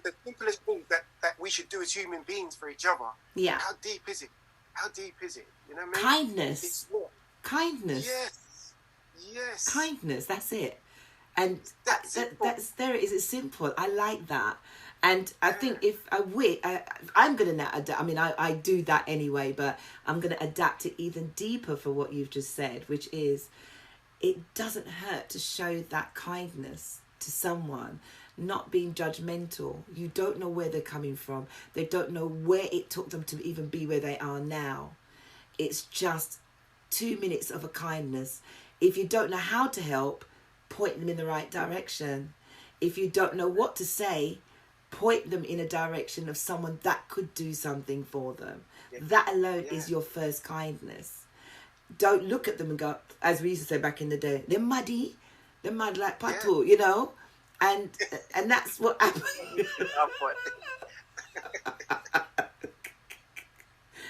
The simplest thing that we should do as human beings for each other. Yeah. How deep is it? How deep is it? You know what I mean? Kindness. It's not. Kindness. Yes. Kindness, that's it. And that's it is simple. I like that. And I think if I'm going to now adapt. I mean, I do that anyway, but I'm going to adapt it even deeper for what you've just said, which is it doesn't hurt to show that kindness to someone, not being judgmental. You don't know where they're coming from. They don't know where it took them to even be where they are now. It's just 2 minutes of a kindness. If you don't know how to help, point them in the right direction. If you don't know what to say, point them in a direction of someone that could do something for them. Yeah. That alone is your first kindness. Don't look at them and go, as we used to say back in the day, they're muddy like patu, you know? And that's what happened.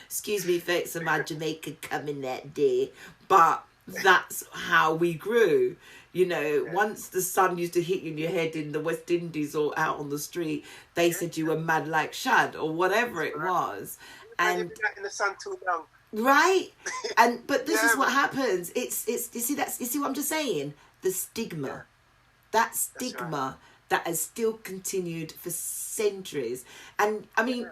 Excuse me, folks, of my Jamaican coming that day. But that's how we grew. You know, once the sun used to hit you in your head in the West Indies or out on the street, they said you were mad like shad or whatever it was. And in the sun too long. Right? But this is what happens. It's you see what I'm just saying? The stigma. Yeah. That stigma that has still continued for centuries. And I mean,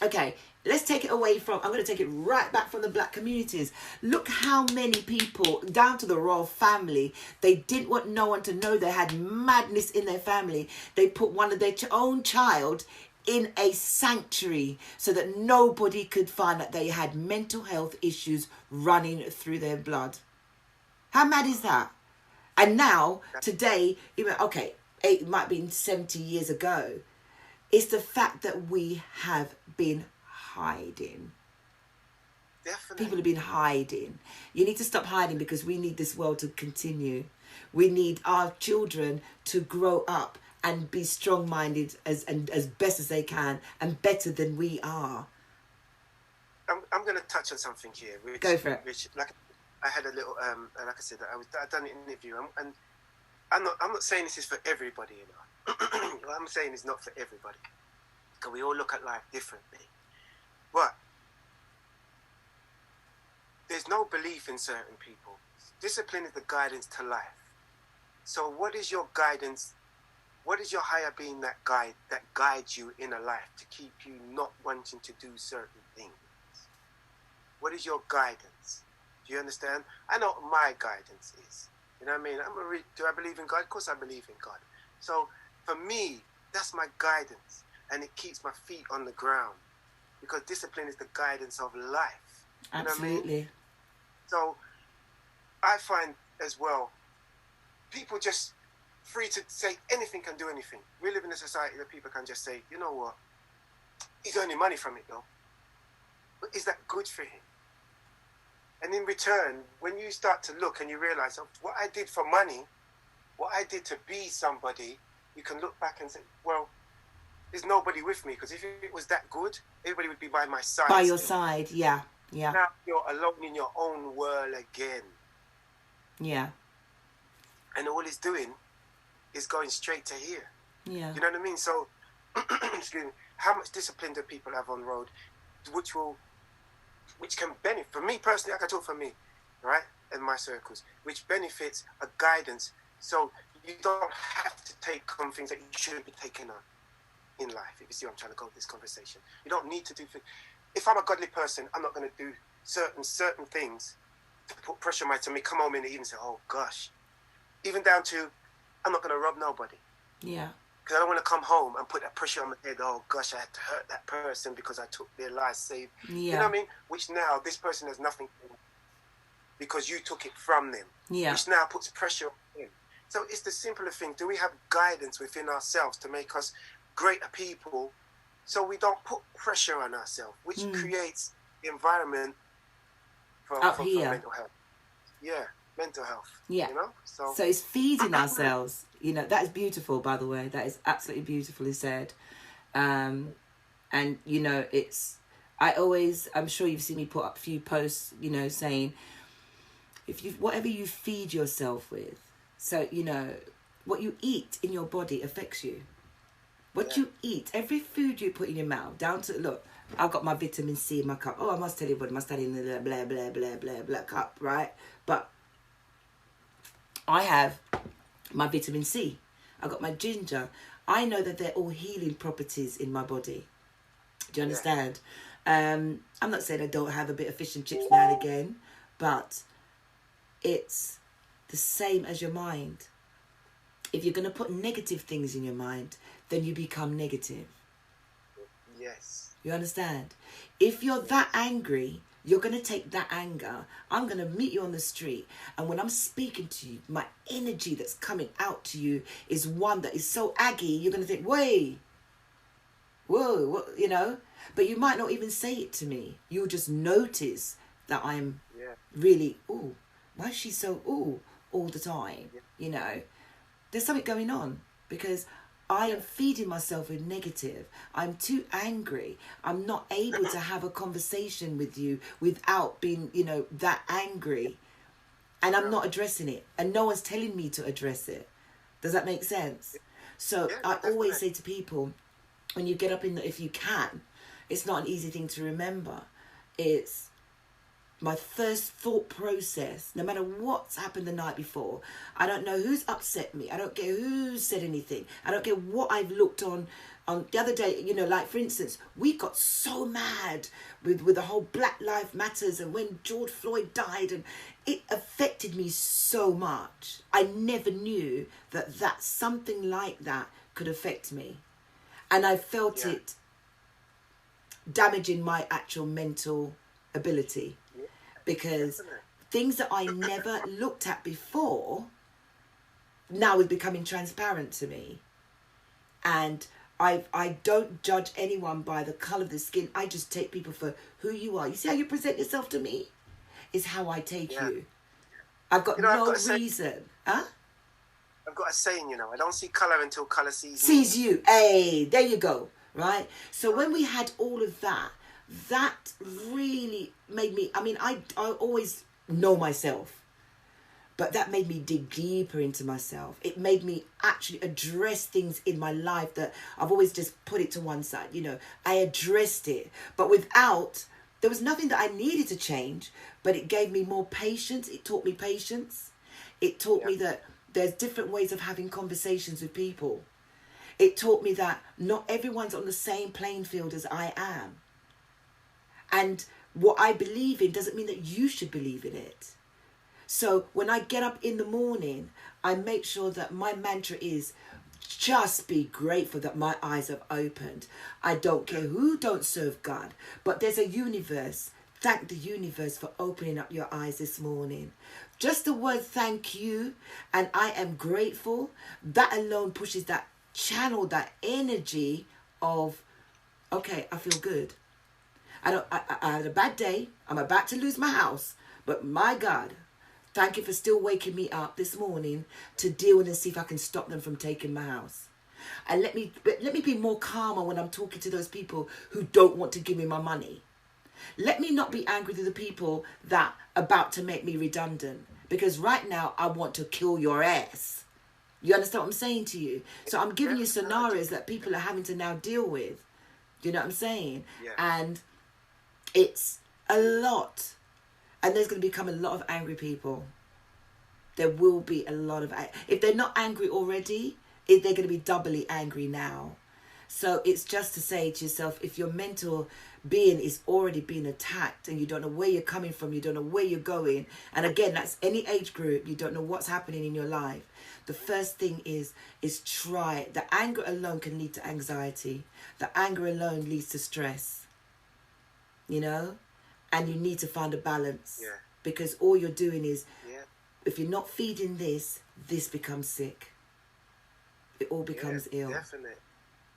okay, let's take it away from, I'm going to take it right back from the black communities. Look how many people, down to the royal family, they didn't want no one to know they had madness in their family. They put one of their own child in a sanctuary so that nobody could find that they had mental health issues running through their blood. How mad is that? And now, today, okay, it might have been 70 years ago. It's the fact that we have been hiding. Definitely. People have been hiding. You need to stop hiding because we need this world to continue. We need our children to grow up and be strong-minded as best as they can and better than we are. I'm going to touch on something here. Go for it. Which, like, I had a little, like I said, I've done an interview, and I'm not saying this is for everybody, you know. What I'm saying is not for everybody, because we all look at life differently. But there's no belief in certain people. Discipline is the guidance to life. So what is your guidance? What is your higher being that guides you in a life to keep you not wanting to do certain things? What is your guidance? Do you understand? I know what my guidance is. You know what I mean? Do I believe in God? Of course I believe in God. So for me, that's my guidance. And it keeps my feet on the ground. Because discipline is the guidance of life. You Absolutely. know what I mean? So I find as well, people just free to say anything can do anything. We live in a society that people can just say, you know what? He's earning money from it though. But is that good for him? And in return, when you start to look and you realize what I did for money, what I did to be somebody, you can look back and say, well, there's nobody with me. Because if it was that good, everybody would be by my side. By your side, yeah. Now you're alone in your own world again. Yeah. And all it's doing is going straight to here. Yeah. You know what I mean? So, excuse me, how much discipline do people have on the road, which can benefit, for me personally, I can talk for me, right, in my circles, which benefits a guidance. So you don't have to take on things that you shouldn't be taking on in life, if you see where I'm trying to go with this conversation. You don't need to do things. If I'm a godly person, I'm not going to do certain things to put pressure on to me, come home in the evening and say, oh gosh. Even down to, I'm not going to rob nobody. Yeah. Because I don't want to come home and put that pressure on my head. Oh gosh, I had to hurt that person because I took their life. Save. Yeah. You know what I mean? Which now this person has nothing because you took it from them. Yeah. Which now puts pressure on him. So it's the simpler thing. Do we have guidance within ourselves to make us greater people, so we don't put pressure on ourselves, which creates the environment for mental health. Yeah, mental health. Yeah. You know? So it's feeding ourselves. You know, that is beautiful, by the way. That is absolutely beautifully said. And, you know, I'm sure you've seen me put up a few posts, you know, saying, whatever you feed yourself with, so, you know, what you eat in your body affects you. What you eat, every food you put in your mouth, down to, look, I've got my vitamin C in my cup. Oh, I must tell you what, I must tell you the blah, blah, blah, blah, blah cup, right? But I have my vitamin C. I've got my ginger. I know that they're all healing properties in my body. Do you understand? I'm not saying I don't have a bit of fish and chips now and again, but it's the same as your mind. If you're going to put negative things in your mind, then you become negative. Yes. You understand? If you're that angry, you're going to take that anger. I'm going to meet you on the street. And when I'm speaking to you, my energy that's coming out to you is one that is so aggy, you're going to think, whoa, what, you know? But you might not even say it to me. You'll just notice that I'm really, why is she so, all the time? You know? There's something going on because I am feeding myself with negative. I'm too angry. I'm not able to have a conversation with you without being, you know, that angry. And I'm not addressing it. And no one's telling me to address it. Does that make sense? So I always say to people, when you get up if you can, it's not an easy thing to remember. It's my first thought process, no matter what's happened the night before. I don't know who's upset me. I don't care who said anything. I don't care what I've looked on the other day, you know, like for instance, we got so mad with the whole Black Lives Matters and when George Floyd died, and it affected me so much. I never knew that something like that could affect me. And I felt it damaging my actual mental ability. Because things that I never looked at before now is becoming transparent to me. And I don't judge anyone by the colour of the skin. I just take people for who you are. You see how you present yourself to me? Is how I take you. I've got no reason. Huh? I've got a saying, you know, I don't see colour until colour sees me. Sees you. Hey, there you go. Right? So when we had all of that, that really made me, I mean, I always know myself, but that made me dig deeper into myself. It made me actually address things in my life that I've always just put it to one side. You know, I addressed it, but there was nothing that I needed to change, but it gave me more patience. It taught me patience. It taught me that there's different ways of having conversations with people. It taught me that not everyone's on the same playing field as I am. And what I believe in doesn't mean that you should believe in it. So when I get up in the morning, I make sure that my mantra is just be grateful that my eyes have opened. I don't care who don't serve God, but there's a universe. Thank the universe for opening up your eyes this morning. Just the word thank you, and I am grateful. That alone pushes that channel, that energy of, okay, I feel good. I had a bad day. I'm about to lose my house. But my God, thank you for still waking me up this morning to deal with and see if I can stop them from taking my house. And let me be more calmer when I'm talking to those people who don't want to give me my money. Let me not be angry with the people that are about to make me redundant. Because right now, I want to kill your ass. You understand what I'm saying to you? So I'm giving you scenarios that people are having to now deal with. Do you know what I'm saying? Yeah. And it's a lot. And there's going to become a lot of angry people. There will be a lot of... If they're not angry already, they're going to be doubly angry now. So it's just to say to yourself, if your mental being is already being attacked and you don't know where you're coming from, you don't know where you're going, and again, that's any age group, you don't know what's happening in your life, the first thing is try. The anger alone can lead to anxiety. The anger alone leads to stress, you know, and you need to find a balance. Yeah. Because all you're doing is, Yeah. if you're not feeding this becomes sick. It all becomes ill. Definitely.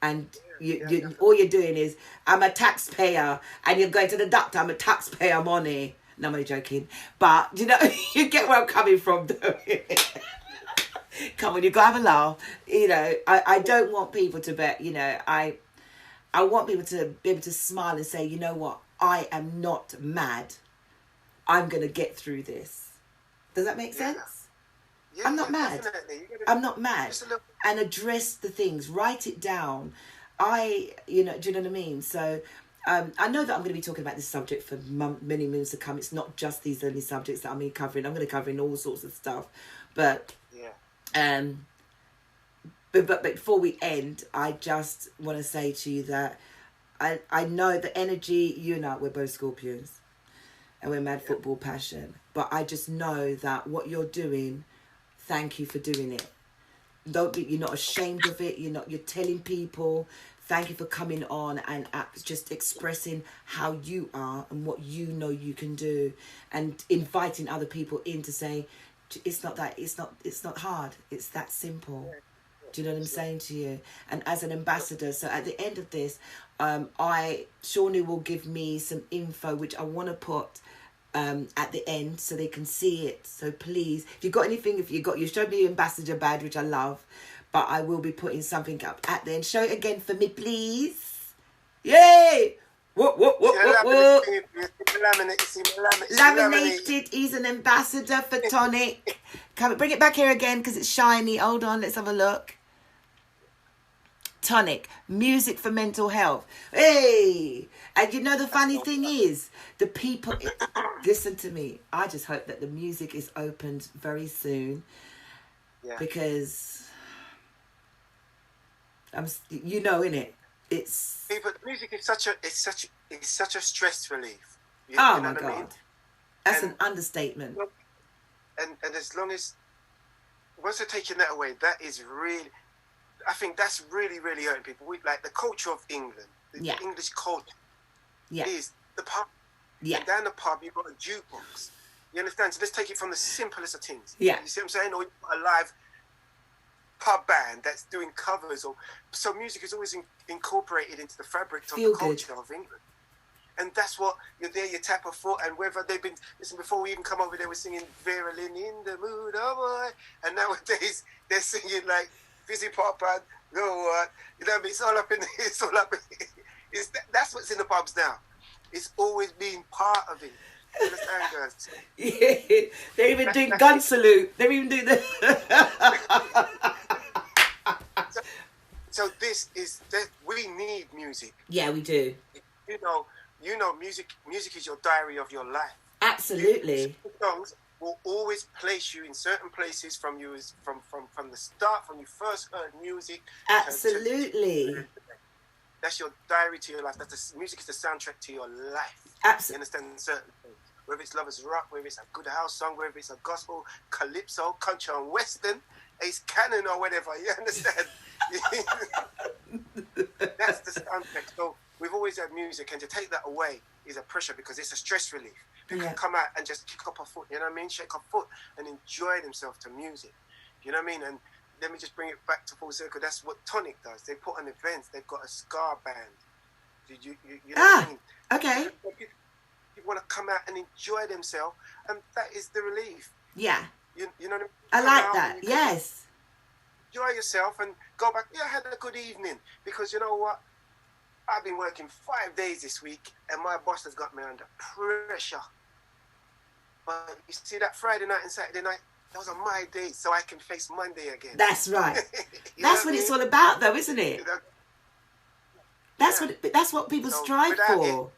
And you all you're doing is, I'm a taxpayer, and you're going to the doctor, I'm a taxpayer money. No, I'm only joking. But, you know, you get where I'm coming from, though. Come on, you gotta have a laugh. You know, I don't want people to bet, you know, I want people to be able to smile and say, you know what, I am not mad. I'm going to get through this. Does that make sense? Yeah, I'm not mad. I'm not mad. And address the things. Write it down. You know, do you know what I mean? So I know that I'm going to be talking about this subject for many moons to come. It's not just these only subjects that I'm covering. I'm going to cover in all sorts of stuff. But but before we end, I just want to say to you that I know the energy, you know, we're both Scorpions and we're mad football passion. But I just know that what you're doing, thank you for doing it. You're not ashamed of it. You're telling people, thank you for coming on and just expressing how you are and what you know you can do, and inviting other people in to say, it's not hard. It's that simple. Do you know what I'm saying to you? And as an ambassador, so at the end of this, Shawnee will give me some info, which I want to put at the end so they can see it. So please, if you've got anything, you showed me your ambassador badge, which I love, but I will be putting something up at the end. Show it again for me, please. Yay! Whoop, whoop, whoop, whoop, whoop. Laminated. He's an ambassador for Tonic. Come, bring it back here again because it's shiny. Hold on, let's have a look. Tonic, music for mental health. Hey! And you know the funny thing is, the people, listen to me, I just hope that the music is opened very soon. Yeah. Because, you know, innit? It's... But music is such a stress relief. You know my God. I mean? That's an understatement. And as long as, once they're taking that away, that is really... I think that's really, really hurting people. Like the culture of England, the English culture is the pub. Yeah. And down the pub, you've got a jukebox. You understand? So let's take it from the simplest of things. Yeah. You see what I'm saying? Or a live pub band that's doing covers. So music is always incorporated into the fabric of the culture of England. And that's what, you're there, you tap a foot, and whether they've been, listen, before we even come over there, we're singing Vera Lynn in the mood, oh boy. And nowadays, they're singing like, Fizzy Pop and you know what I mean? It's all up in that's what's in the pubs now. It's always been part of it. You understand, guys? Yeah, they're even doing gun salute. They're even doing the. so this is that we need music. Yeah, we do. You know, music is your diary of your life. Absolutely. Songs will always place you in certain places from the start, from you first heard music. Absolutely. That's your diary to your life. Music is the soundtrack to your life. Absolutely. You understand certain things. Whether it's lovers rock, whether it's a good house song, whether it's a gospel, calypso, country and western, Ace Cannon or whatever. You understand? That's the soundtrack. So we've always had music, and to take that away is a pressure because it's a stress relief. People can come out and just kick up a foot, you know what I mean? Shake a foot and enjoy themselves to music. You know what I mean? And let me just bring it back to full circle. That's what Tonic does. They put on events. They've got a ska band. You know what I mean? Okay. People want to come out and enjoy themselves, and that is the relief. Yeah. You know what I mean? I like that. Yes. Enjoy yourself and go back. Yeah, I had a good evening. Because you know what? I've been working 5 days this week, and my boss has got me under pressure. But you see, that Friday night and Saturday night, those are my days, so I can face Monday again. That's right. That's what it's all about, though, isn't it? That's what people strive for.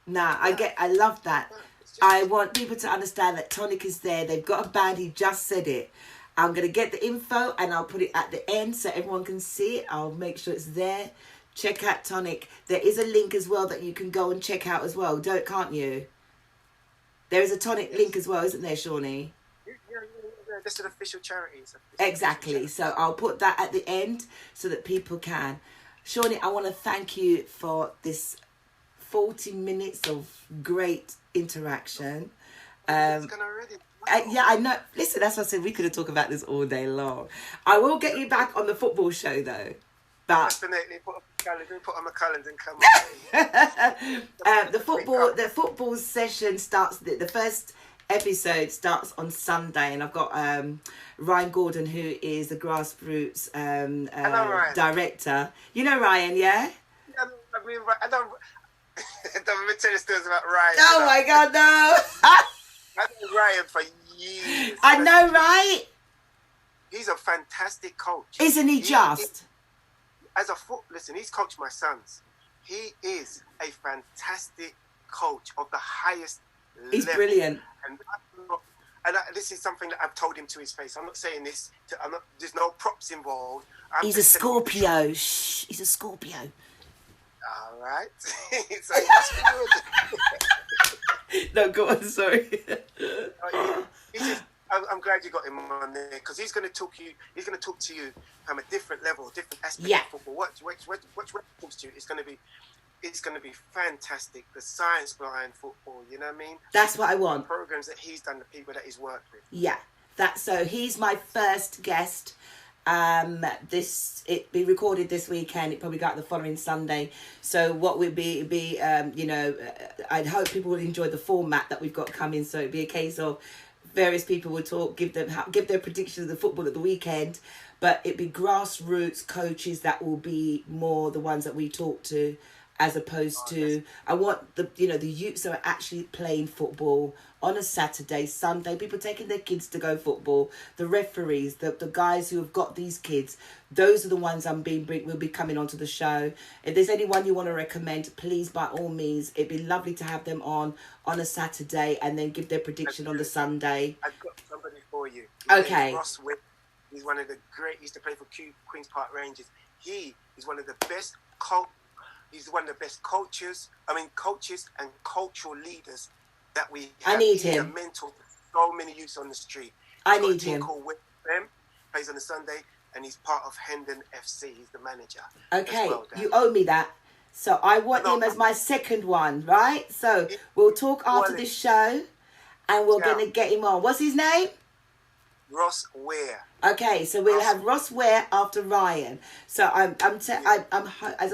I love that. I want people to understand that Tonic is there. They've got a band. He just said it. I'm going to get the info and I'll put it at the end so everyone can see it. I'll make sure it's there. Check out Tonic. There is a link as well that you can go and check out as well, can't you? There is a Tonic link as well, isn't there, Seanie? Yeah. That's an official charity. Exactly. So I'll put that at the end so that people can. Seanie, I want to thank you for this 40 minutes of great interaction. It's gonna already. Yeah, I know. Listen, that's what I said. We could have talked about this all day long. I will get you back on the football show, though. But Definitely put on my calendar and come on. the football session starts. The first episode starts on Sunday, and I've got Ryan Gordon, who is the grassroots director. You know Ryan, yeah? I don't tell you stories about Ryan. Oh my God, no! I know Ryan for years. I know, right? He's a fantastic coach. Isn't he just? Listen, he's coached my sons. He is a fantastic coach of the highest level. He's brilliant. This is something that I've told him to his face. I'm not saying this. There's no props involved. He's a Scorpio. Shh. He's a Scorpio. All right. So he must be good. No, go on. Sorry. I'm glad you got him on there because he's going to talk to you from a different level, different aspect of football. What talks to you is going to be fantastic. The science behind football, you know what I mean? That's what I want. The programs that he's done, the people that he's worked with. Yeah, so he's my first guest. It be recorded this weekend. It probably got the following Sunday. So what would be I'd hope people would enjoy the format that we've got coming. So it'd be a case of various people would talk, give their predictions of the football at the weekend, but it'd be grassroots coaches that will be more the ones that we talk to, as opposed to I want the youths that are actually playing football on a Saturday, Sunday, people taking their kids to go football, the referees, the guys who have got these kids, those are the ones will be coming onto the show. If there's anyone you want to recommend, please, by all means, it'd be lovely to have them on a Saturday and then give their prediction on the Sunday. I've got somebody for you. Okay. Ross Wick. He's one of the great. He used to play for Queen's Park Rangers. He is one of the best He's one of the best coaches and cultural leaders that we have. I need He's him. a mentor to so many youths on the street. I need him. Called plays on a Sunday, and he's part of Hendon FC. He's the manager. Okay, well, you owe me that. So I want him as my second one, right? So we'll talk after this show, and we're gonna get him on. What's his name? Ross Ware. Okay, so we'll have Ross Ware after Ryan. So I'm as